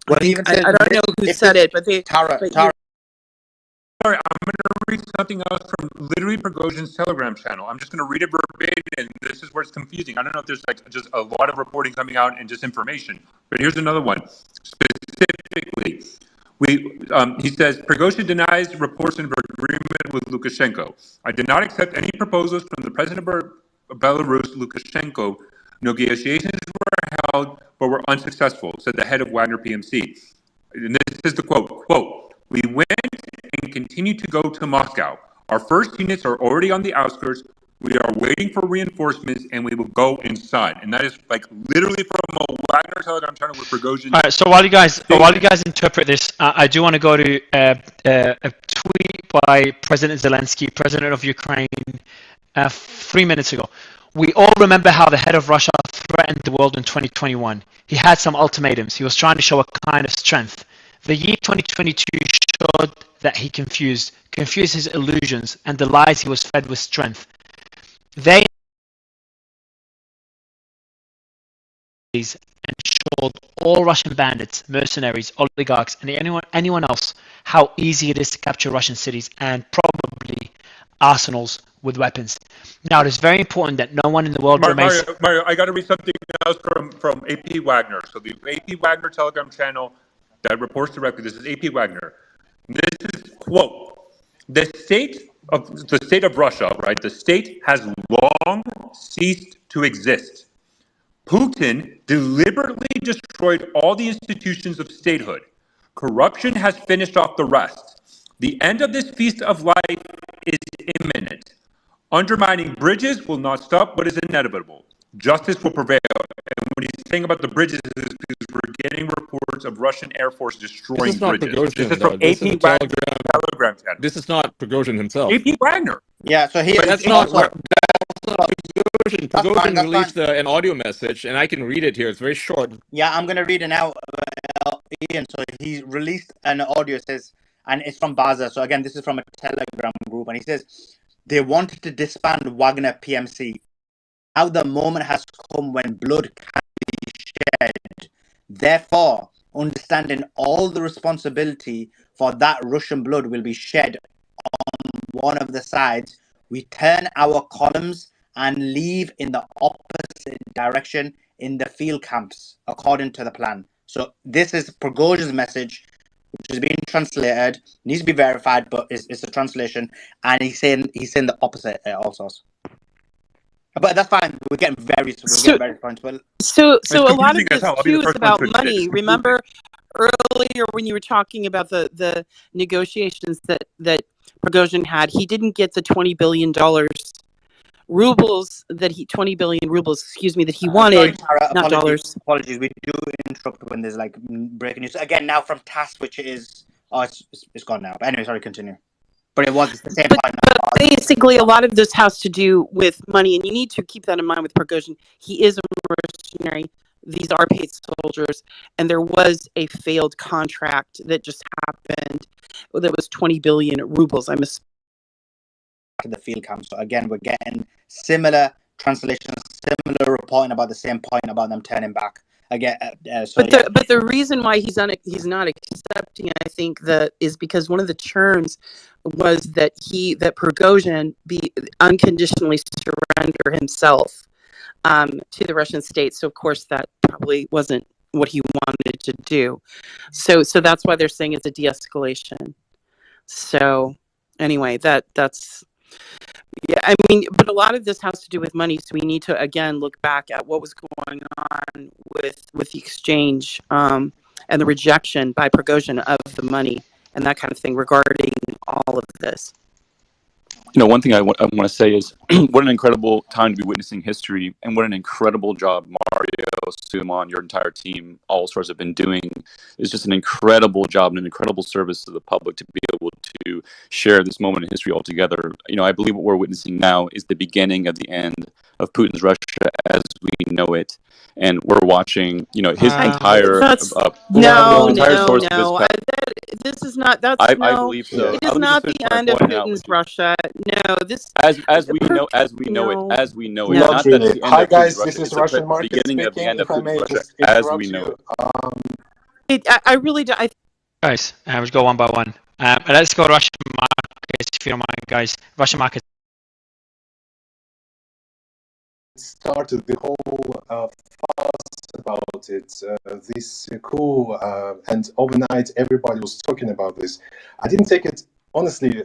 well, I think I don't know who said it, but Tara. Sorry, I'm going to read something else from literally Prigozhin's Telegram channel. I'm just going to read it verbatim. This is where it's confusing. I don't know if there's like just a lot of reporting coming out and just information. But here's another one. Specifically, he says, Prigozhin denies reports of agreement with Lukashenko. I did not accept any proposals from the president of Belarus, Lukashenko. Negotiations were held, but were unsuccessful, said the head of Wagner PMC. And this is the quote, we went and continue to go to Moscow. Our first units are already on the outskirts. We are waiting for reinforcements, and we will go inside. And that is like literally from a Wagner Telegram channel with Prigozhin. All right. So while you guys interpret this, I do want to go to a tweet by President Zelensky, President of Ukraine, 3 minutes ago. We all remember how the head of Russia threatened the world in 2021. He had some ultimatums. He was trying to show a kind of strength. The year 2022 showed that he confused his illusions and the lies he was fed with strength. They showed all Russian bandits, mercenaries, oligarchs, and anyone else how easy it is to capture Russian cities and probably arsenals with weapons. Now, it is very important that no one in the world remains... Mario, I got to read something else from AP Wagner. So the AP Wagner Telegram channel that reports directly, this is AP Wagner. This is, quote, the state of Russia, right? The state has long ceased to exist. Putin deliberately destroyed all the institutions of statehood. Corruption has finished off the rest. The end of this feast of life is imminent. Undermining bridges will not stop, but is inevitable. Justice will prevail. And what he's saying about the bridges is because we're getting reports of Russian Air Force destroying This is not bridges. Prigozhin, This is from though. This is AP Wagner Telegram channel. This is not Prigozhin himself. AP Wagner. Yeah, so But that's not Prigozhin. That's fine, Prigozhin that's released an audio message, and I can read it here. It's very short. Yeah, I'm going to read it now, Ian. So he released an audio, says, and it's from Baza. So again, this is from a Telegram group, and he says, they wanted to disband Wagner PMC. Now the moment has come when blood can be shed. Therefore, understanding all the responsibility for that Russian blood will be shed on one of the sides, we turn our columns and leave in the opposite direction in the field camps, according to the plan. So this is Prigozhin's message, which is being translated, needs to be verified, but it's a translation, and he's saying the opposite also. But that's fine. We're getting very points. So a lot of this too is about money. Remember earlier when you were talking about the negotiations that Prigozhin had, he didn't get the $20 billion rubles that he wanted, Sorry, Tara, not dollars. Apologies. We do interrupt when there's like breaking news. Again, now from TASS, which is it's gone now. But anyway, sorry, continue. But it was the same point. But basically, a lot of this has to do with money, and you need to keep that in mind with Prigozhin. He is a mercenary. These are paid soldiers, and there was a failed contract that just happened that was 20 billion rubles. I missed the field camp. So again, we're getting similar translations, similar reporting about the same point about them turning back. Again, but the reason why he's not accepting, I think, that is because one of the terms was that Prigozhin be unconditionally surrender himself to the Russian state. So of course that probably wasn't what he wanted to do. So that's why they're saying it's a de-escalation. So anyway, that's. Yeah, I mean, but a lot of this has to do with money, so we need to again look back at what was going on with the exchange and the rejection by Prigozhin of the money and that kind of thing regarding all of this. one thing I want to say is what an incredible time to be witnessing history, and what an incredible job Mario, Suman, your entire team, All Stars have been doing. It's just an incredible job and an incredible service to the public to be able to share this moment in history all together. I believe what we're witnessing now is the beginning of the end of Putin's Russia as we know it, and we're watching, his entire That's no, no, source of his no. power. This is not. That's I no. believe so. It Let is me not just the finish my end of point out Putin's with you. Russia. No, this As we know it, no, as we know it. no. Not Not that it's really. the end Hi of Putin's guys, this Russia, is it's Russian the Market beginning of the speaking. end of If I Putin's may Russia just as we interrupt know you. it. I really do. Guys, let's go one by one. Let's go Russian markets, if you don't mind, guys. Russian markets. Started the whole fuss about it, this coup, and overnight everybody was talking about this. I didn't take it honestly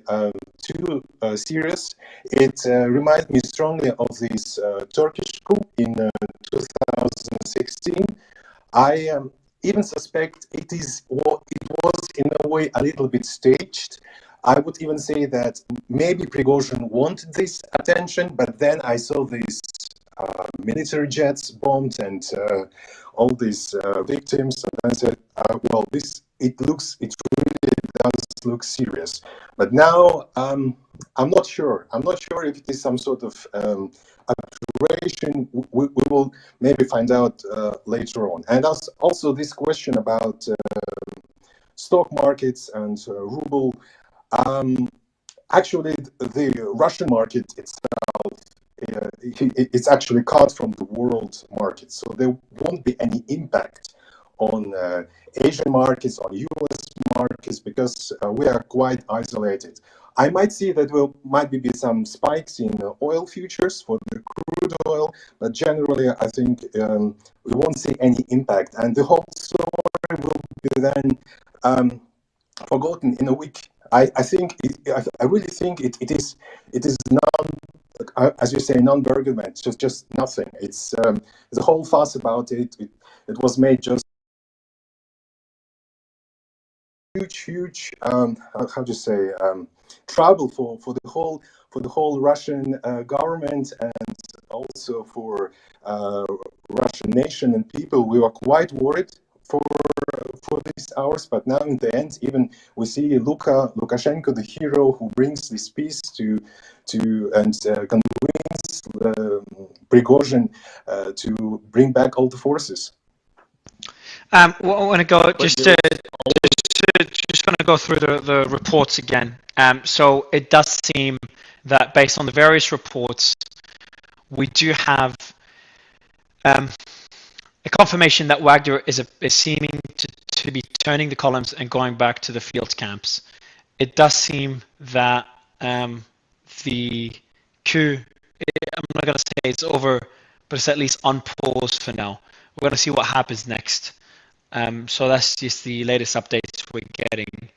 too serious. It reminded me strongly of this Turkish coup in 2016. I even suspect it was in a way a little bit staged. I would even say that maybe Prigozhin wanted this attention, but then I saw these military jets bombed and all these victims, and I said, well, it really does look serious. But now I'm not sure. I'm not sure if it is some sort of operation. We will maybe find out later on. And also this question about stock markets and ruble. Actually, the Russian market itself, it's actually cut from the world market, so there won't be any impact on Asian markets, on US markets, because we are quite isolated. I might see that there might be some spikes in oil futures for the crude oil, but generally I think we won't see any impact, and the whole story will be then forgotten in a week. I really think it is as you say, non-argument, just nothing. It's there's a whole fuss about it. It was made just huge how to say trouble for the whole Russian government, and also for Russian nation and people. We were quite worried for these hours, but now in the end, even we see Lukashenko, the hero who brings this peace to convince Prigozhin to bring back all the forces. I want to go just going to go through the reports again. So it does seem that based on the various reports, we do have a confirmation that Wagner is seeming to be turning the columns and going back to the field camps. It does seem that the coup, I'm not going to say it's over, but it's at least on pause for now. We're going to see what happens next. So that's just the latest updates we're getting.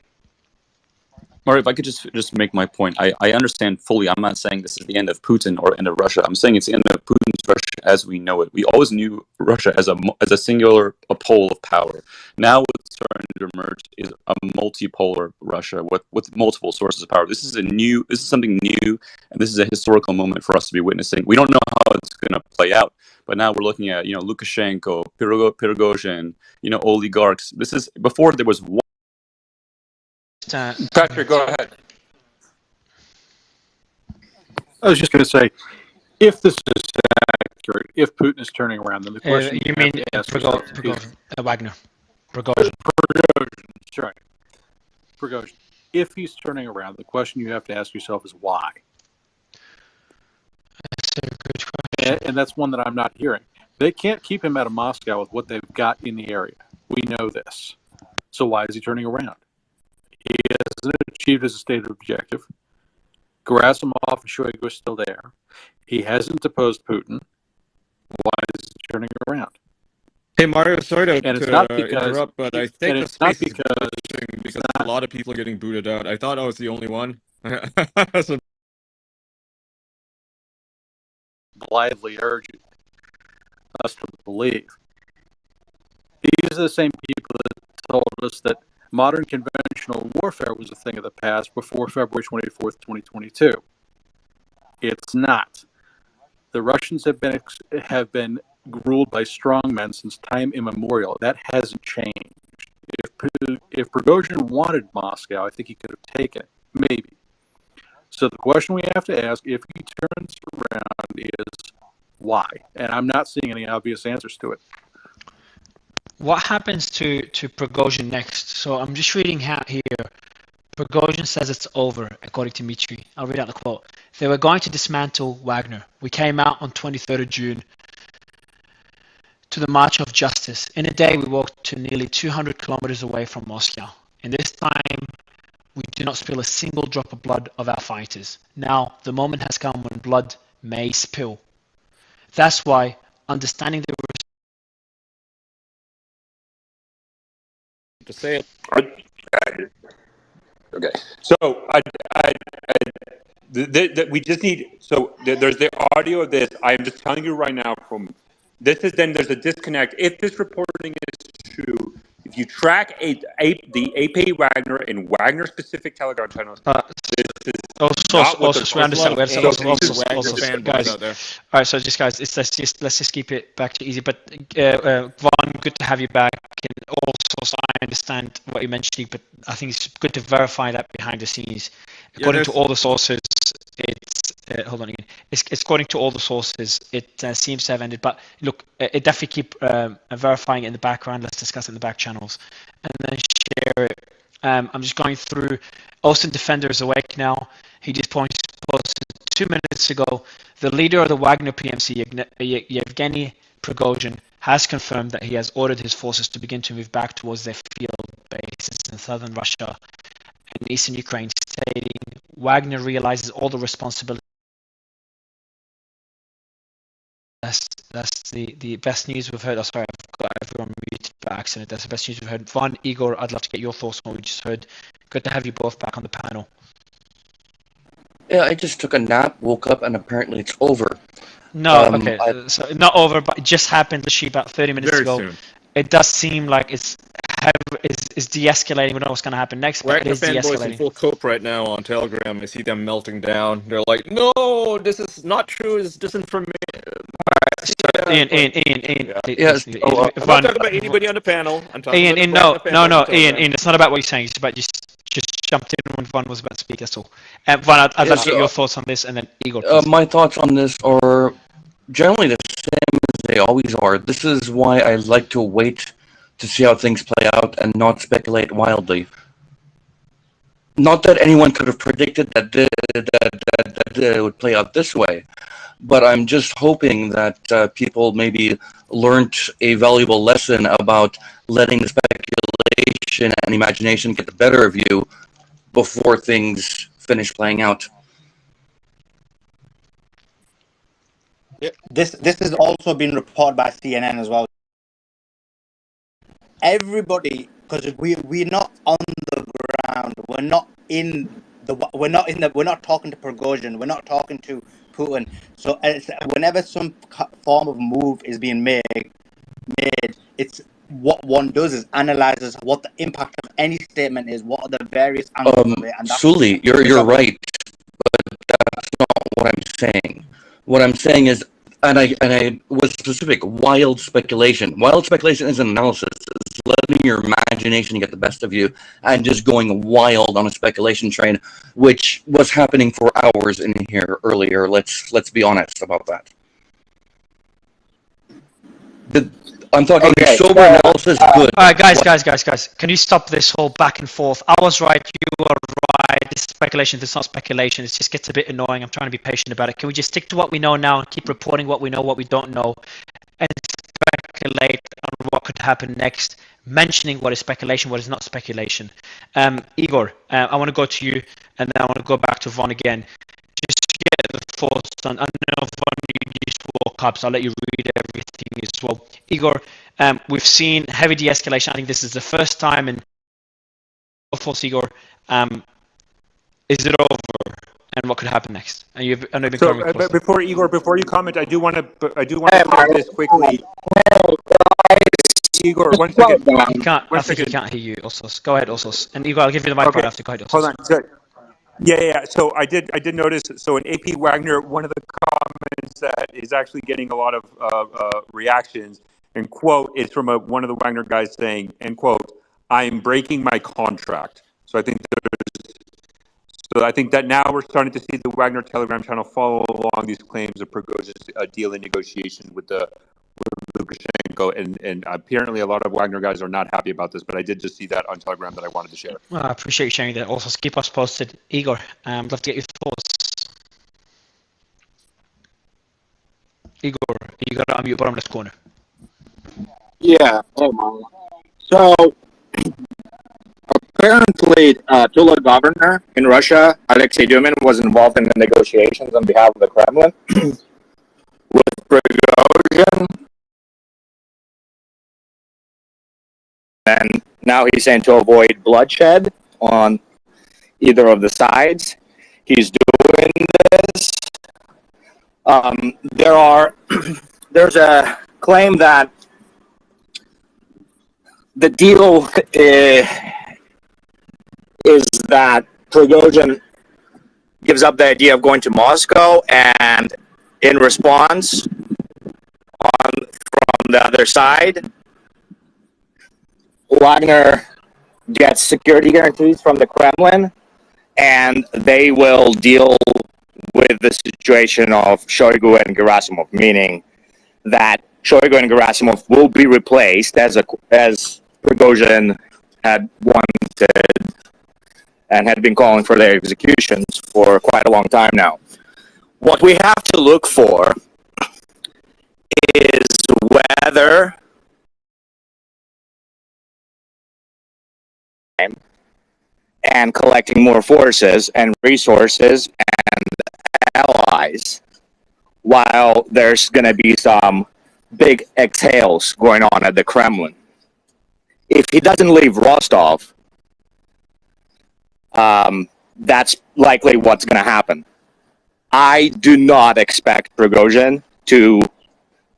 Mario, if I could just make my point. I understand fully. I'm not saying this is the end of Putin or end of Russia. I'm saying it's the end of Putin's Russia as we know it. We always knew Russia as a singular pole of power. Now what's starting to emerge is a multipolar Russia with multiple sources of power. This is something new, and this is a historical moment for us to be witnessing. We don't know how it's going to play out, but now we're looking at Lukashenko, Prigozhin, oligarchs. This is before there was one. Patrick, go ahead. I was just going to say, if this is accurate, if Putin is turning around, then the question you mean Wagner? Prigozhin. Sorry. Prigozhin. If he's turning around, the question you have to ask yourself is why? That's a good question. And that's one that I'm not hearing. They can't keep him out of Moscow with what they've got in the area. We know this. So why is he turning around? He hasn't achieved his stated objective. Gerasimov and Shoigu are still there. He hasn't deposed Putin. Why is he turning around? Hey Mario, sorry to because, interrupt, but I think it's not because a lot of people are getting booted out. I thought I was the only one. So... blithely urge us to believe. These are the same people that told us that modern conventional warfare was a thing of the past before February 24th, 2022. It's not. The Russians have been ruled by strongmen since time immemorial. That hasn't changed. If Prigozhin wanted Moscow, I think he could have taken it, maybe. So the question we have to ask, if he turns around, is why? And I'm not seeing any obvious answers to it. What happens to Prigozhin next? So I'm just reading out here. Prigozhin says it's over, according to Dmitry. I'll read out the quote. They were going to dismantle Wagner. We came out on 23rd of June to the March of Justice. In a day, we walked to nearly 200 kilometers away from Moscow. In this time, we do not spill a single drop of blood of our fighters. Now, the moment has come when blood may spill. That's why understanding the to say it. Okay. So we just need. So there's the audio of this. I am just telling you right now. From this is then there's a disconnect. If this reporting is true, if you track the AP Wagner and Wagner specific Telegram channels, this is also understand. Guys, out there. All right, so just guys, let's just keep it back to easy. But Vaughn, good to have you back. And also, I understand what you're mentioning, but I think it's good to verify that behind the scenes. According to all the sources, it's hold on again. It's according to all the sources, it seems to have ended. But look, it definitely keep verifying it in the background. Let's discuss it in the back channels, and then share it. I'm just going through. Austin Defender is awake now. He just posted 2 minutes ago. The leader of the Wagner PMC, Yevgeny Prigozhin, has confirmed that he has ordered his forces to begin to move back towards their field bases in southern Russia and eastern Ukraine, stating Wagner realizes all the responsibility. That's the best news we've heard. Oh, sorry, I've got everyone muted by accident. That's the best news we've heard. Von, Igor, I'd love to get your thoughts on what we just heard. Good to have you both back on the panel. Yeah, I just took a nap, woke up, and apparently it's over. No, okay, so not over, but it just happened literally about 30 minutes ago. Soon. It does seem like it's de-escalating. We don't know what's going to happen next, but it is fanboys in de-escalating. full cope right now on Telegram. I see them melting down. They're like, "No, this is not true. It's disinformation." Ian. Yes. I'm not talking about anybody on the panel. I'm talking Ian, about no, Ian. It's not about what you're saying. It's about just jumped in when Von was about to speak. That's all. Von, I'd love to get your thoughts on this, and then Igor. My thoughts on this are generally the same as they always are. This is why I like to wait to see how things play out and not speculate wildly. Not that anyone could have predicted that it would play out this way, but I'm just hoping that people maybe learned a valuable lesson about letting the speculation and imagination get the better of you before things finish playing out. This has also been reported by CNN as well. Everybody, because we're not on the ground, we're not talking to Prigozhin, we're not talking to Putin. So whenever some form of move is being made, it's what one does is analyzes what the impact of any statement is, what are the various angles of it, and that's Sully, you're right, but that's not what I'm saying. What I'm saying is, and I was specific, wild speculation. Wild speculation is an analysis. It's letting your imagination get the best of you and just going wild on a speculation train, which was happening for hours in here earlier. Let's be honest about that. I'm talking sober analysis. Good. All right, guys. Can you stop this whole back and forth? I was right. You are right. This is speculation. This is not speculation. It just gets a bit annoying. I'm trying to be patient about it. Can we just stick to what we know now and keep reporting what we know, what we don't know, and speculate on what could happen next? Mentioning what is speculation, what is not speculation. Igor, I want to go to you, and then I want to go back to Von again. Just to get the thoughts on. I know Von, you just woke up, so I'll let you read everything as well. Igor, we've seen heavy de-escalation. I think this is the first time in thoughts, Igor. Is it over? And what could happen next? And I know you've been covering it closely. Before Igor, before you comment, I do want to say this quickly. Igor, 1 second. I think he can't hear you, Osos. Go ahead, Osos. And Igor, I'll give you the mic right after. Go ahead, Osos. Hold on. Yeah. So I did notice. So in AP Wagner, one of the comments that is actually getting a lot of reactions and quote is from one of the Wagner guys saying, "End quote, I am breaking my contract." So I think that now we're starting to see the Wagner Telegram channel follow along these claims of Prigozhin's deal in negotiation with Lukashenko, and apparently a lot of Wagner guys are not happy about this. But I did just see that on Telegram that I wanted to share. Well, I appreciate you sharing that. Also, keep us posted. Igor, I'd love to get your thoughts. Igor, you got to unmute bottom left corner. Yeah. Oh my. So apparently, Tula governor in Russia, Alexei Dumin, was involved in the negotiations on behalf of the Kremlin with Prigozhin, and now he's saying to avoid bloodshed on either of the sides, he's doing this. There's a claim that the deal is that Prigozhin gives up the idea of going to Moscow, and in response, from the other side, Wagner gets security guarantees from the Kremlin, and they will deal with the situation of Shoigu and Gerasimov, meaning that Shoigu and Gerasimov will be replaced as Prigozhin had wanted and had been calling for their executions for quite a long time now. What we have to look for is whether and collecting more forces and resources and allies, while there's going to be some big exhales going on at the Kremlin. If he doesn't leave Rostov, that's likely what's going to happen. I do not expect Prigozhin to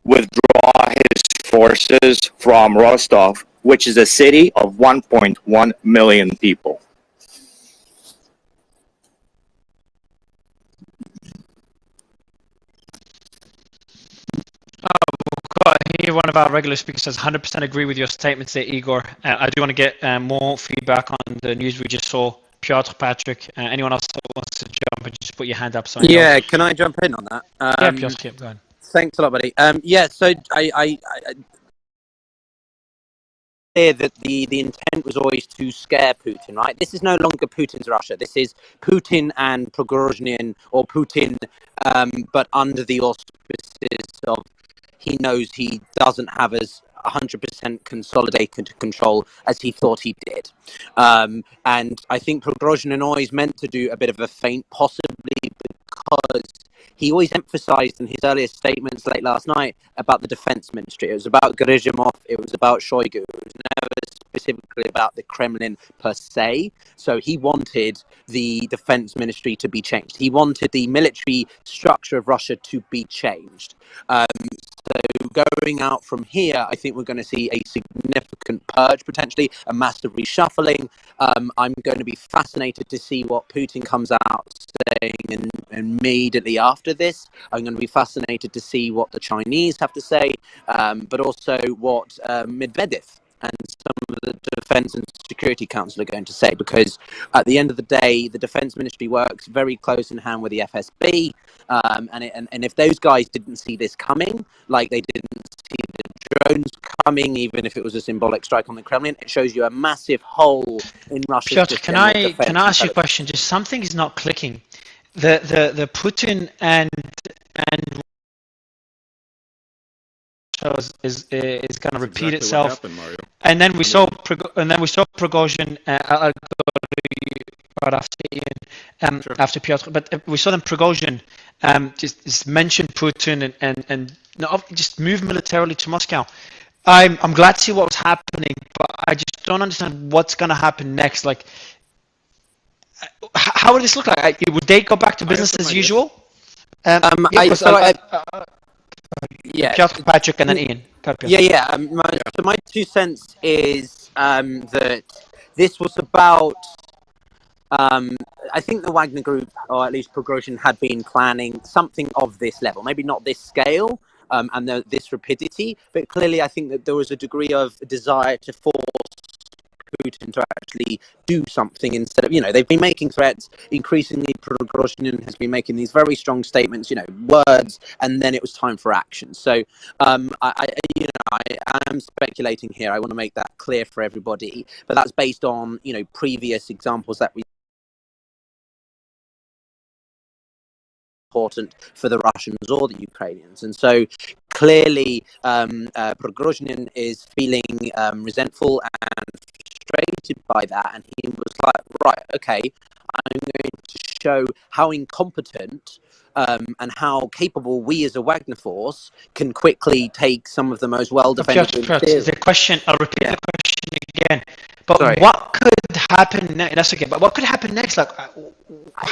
withdraw his forces from Rostov, which is a city of 1.1 million people. Here, one of our regular speakers says 100% agree with your statements there, Igor. I do want to get more feedback on the news we just saw. Piotr, Patrick, anyone else that wants to jump and just put your hand up? So Yeah, can I jump in on that? Yeah, Piotr, go on. Thanks a lot, buddy. Yeah, so I that the intent was always to scare Putin, right? This is no longer Putin's Russia. This is Putin and Prigozhin, or Putin, but under the auspices of he knows he doesn't have as 100% consolidated control as he thought he did. And I think Prigozhin always meant to do a bit of a feint, possibly because he always emphasized in his earlier statements late last night about the defense ministry. It was about Gerasimov, it was about Shoigu, it was never specifically about the Kremlin per se. So he wanted the defense ministry to be changed. He wanted the military structure of Russia to be changed. So going out from here, I think we're going to see a significant purge, potentially a massive reshuffling. I'm going to be fascinated to see what Putin comes out saying immediately after this. I'm going to be fascinated to see what the Chinese have to say, but also what Medvedev and some of the Defense and Security Council are going to say, because at the end of the day, the Defense Ministry works very close in hand with the FSB, and if those guys didn't see this coming, like they didn't see the drones coming, even if it was a symbolic strike on the Kremlin, it shows you a massive hole in Russia's Piotr, can I ask you a intelligence. question? Just something is not clicking. The Putin and is going to repeat exactly itself. what happened, Mario. And then we saw Prigozhin right after Ian, after Piotr, but we saw them Prigozhin just mention Putin and just move militarily to Moscow. I'm glad to see what was happening, but I just don't understand what's going to happen next. Like, how would this look like? Would they go back to business as usual? Piotr, Patrick, and then Ian. So my 2 cents is that this was about I think the Wagner Group, or at least Prigozhin, had been planning something of this level. Maybe not this scale and this rapidity, but clearly I think that there was a degree of desire to force Putin to actually do something instead of, they've been making threats. Increasingly, Prigozhin has been making these very strong statements, words, and then it was time for action. So I am speculating here. I want to make that clear for everybody, but that's based on, previous examples that we important for the Russians or the Ukrainians. And so clearly Prigozhin is feeling resentful and frustrated by that, and he was like, right, okay, I'm going to show how incompetent and how capable we as a Wagner force can quickly take some of the most well-defended the question, I'll repeat the question again. But Sorry. What could happen next? That's okay. But what could happen next? Like,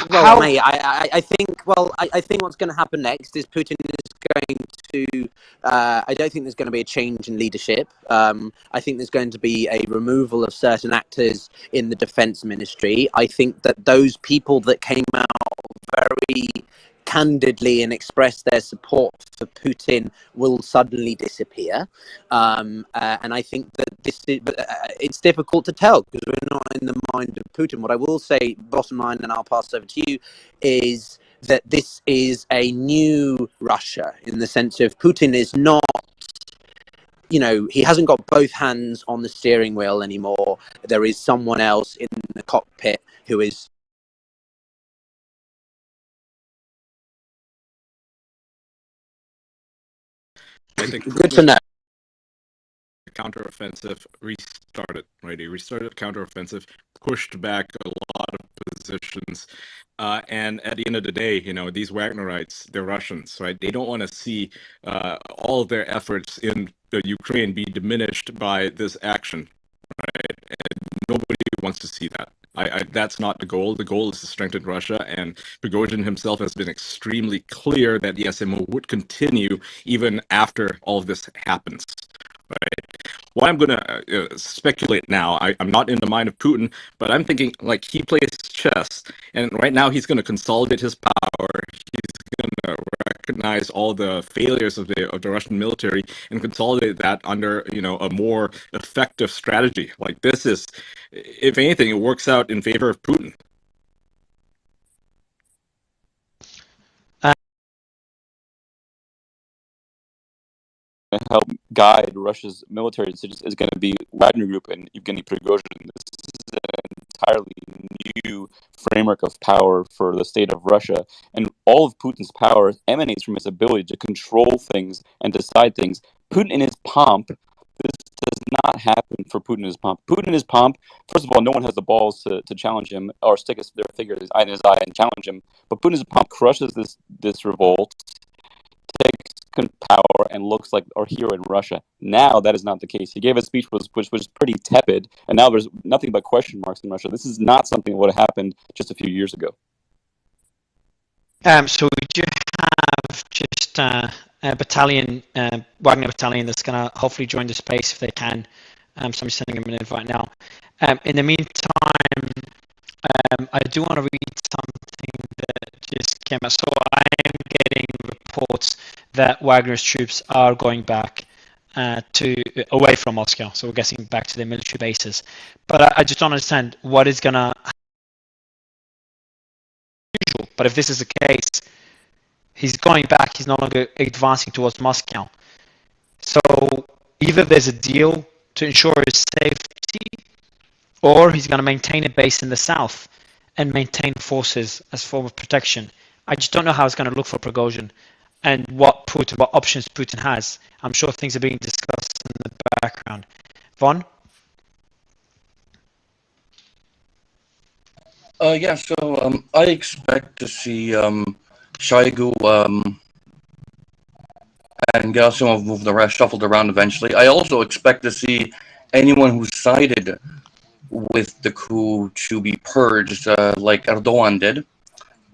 well, mate, I think what's going to happen next is Putin is going to. I don't think there's going to be a change in leadership. I think there's going to be a removal of certain actors in the defense ministry. I think that those people that came out very candidly and express their support for Putin will suddenly disappear, and I think that it's difficult to tell because we're not in the mind of Putin. What I will say, bottom line, and I'll pass over to you, is that this is a new Russia in the sense of Putin is not, he hasn't got both hands on the steering wheel anymore. There is someone else in the cockpit who is I think good to know. Counteroffensive restarted, right? He restarted counteroffensive, pushed back a lot of positions, and at the end of the day, these Wagnerites, they're Russians, right? They don't want to see all of their efforts in the Ukraine be diminished by this action, right? And nobody wants to see that. That's not the goal. The goal is to strengthen Russia, and Prigozhin himself has been extremely clear that the SMO would continue even after all of this happens. Right. Well, I'm going to speculate now. I'm not in the mind of Putin, but I'm thinking like he plays chess, and right now he's going to consolidate his power. He's going to recognize all the failures of the Russian military and consolidate that under a more effective strategy. Like this is, if anything, it works out in favor of Putin. Help guide Russia's military decisions is going to be Wagner Group and Yevgeny Prigozhin. This is an entirely new framework of power for the state of Russia, and all of Putin's power emanates from his ability to control things and decide things. Putin in his pomp, this does not happen for Putin in his pomp. Putin in his pomp, first of all, no one has the balls to challenge him or stick their finger in his eye and challenge him, but Putin in his pomp crushes this revolt, takes power, and looks like a hero in Russia. Now that is not the case. He gave a speech which was pretty tepid, and now there's nothing but question marks in Russia. This is not something that would have happened just a few years ago. So we do have just a battalion, Wagner battalion, that's going to hopefully join the space if they can. So I'm sending them an invite now. In the meantime, I do want to read something that just came out. So I am getting reports that Wagner's troops are going back away from Moscow. So we're getting back to their military bases. But I just don't understand what is going to happen. But if this is the case, he's going back. He's no longer advancing towards Moscow. So either there's a deal to ensure his safety, or he's going to maintain a base in the south and maintain forces as a form of protection. I just don't know how it's going to look for Prigozhin and what options Putin has. I'm sure things are being discussed in the background. Von? Yeah, so I expect to see Shoigu and Gerasimov move shuffled around eventually. I also expect to see anyone who sided with the coup to be purged like Erdogan did,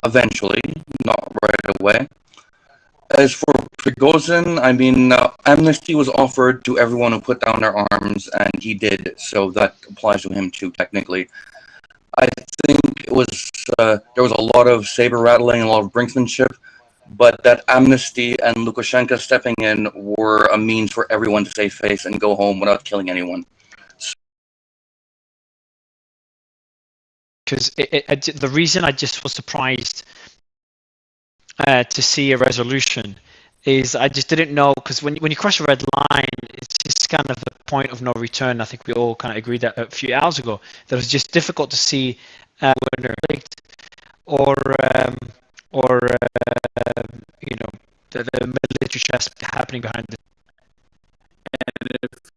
eventually, not right away. As for Prigozhin, I mean, amnesty was offered to everyone who put down their arms, and he did, so that applies to him too, technically. I think there was a lot of saber rattling and a lot of brinksmanship, but that amnesty and Lukashenko stepping in were a means for everyone to save face and go home without killing anyone. Because the reason I just was surprised to see a resolution is I just didn't know, because when you cross a red line, it's just kind of a point of no return. I think we all kind of agreed that a few hours ago, that it was just difficult to see or you know, the military chess happening behind it. And if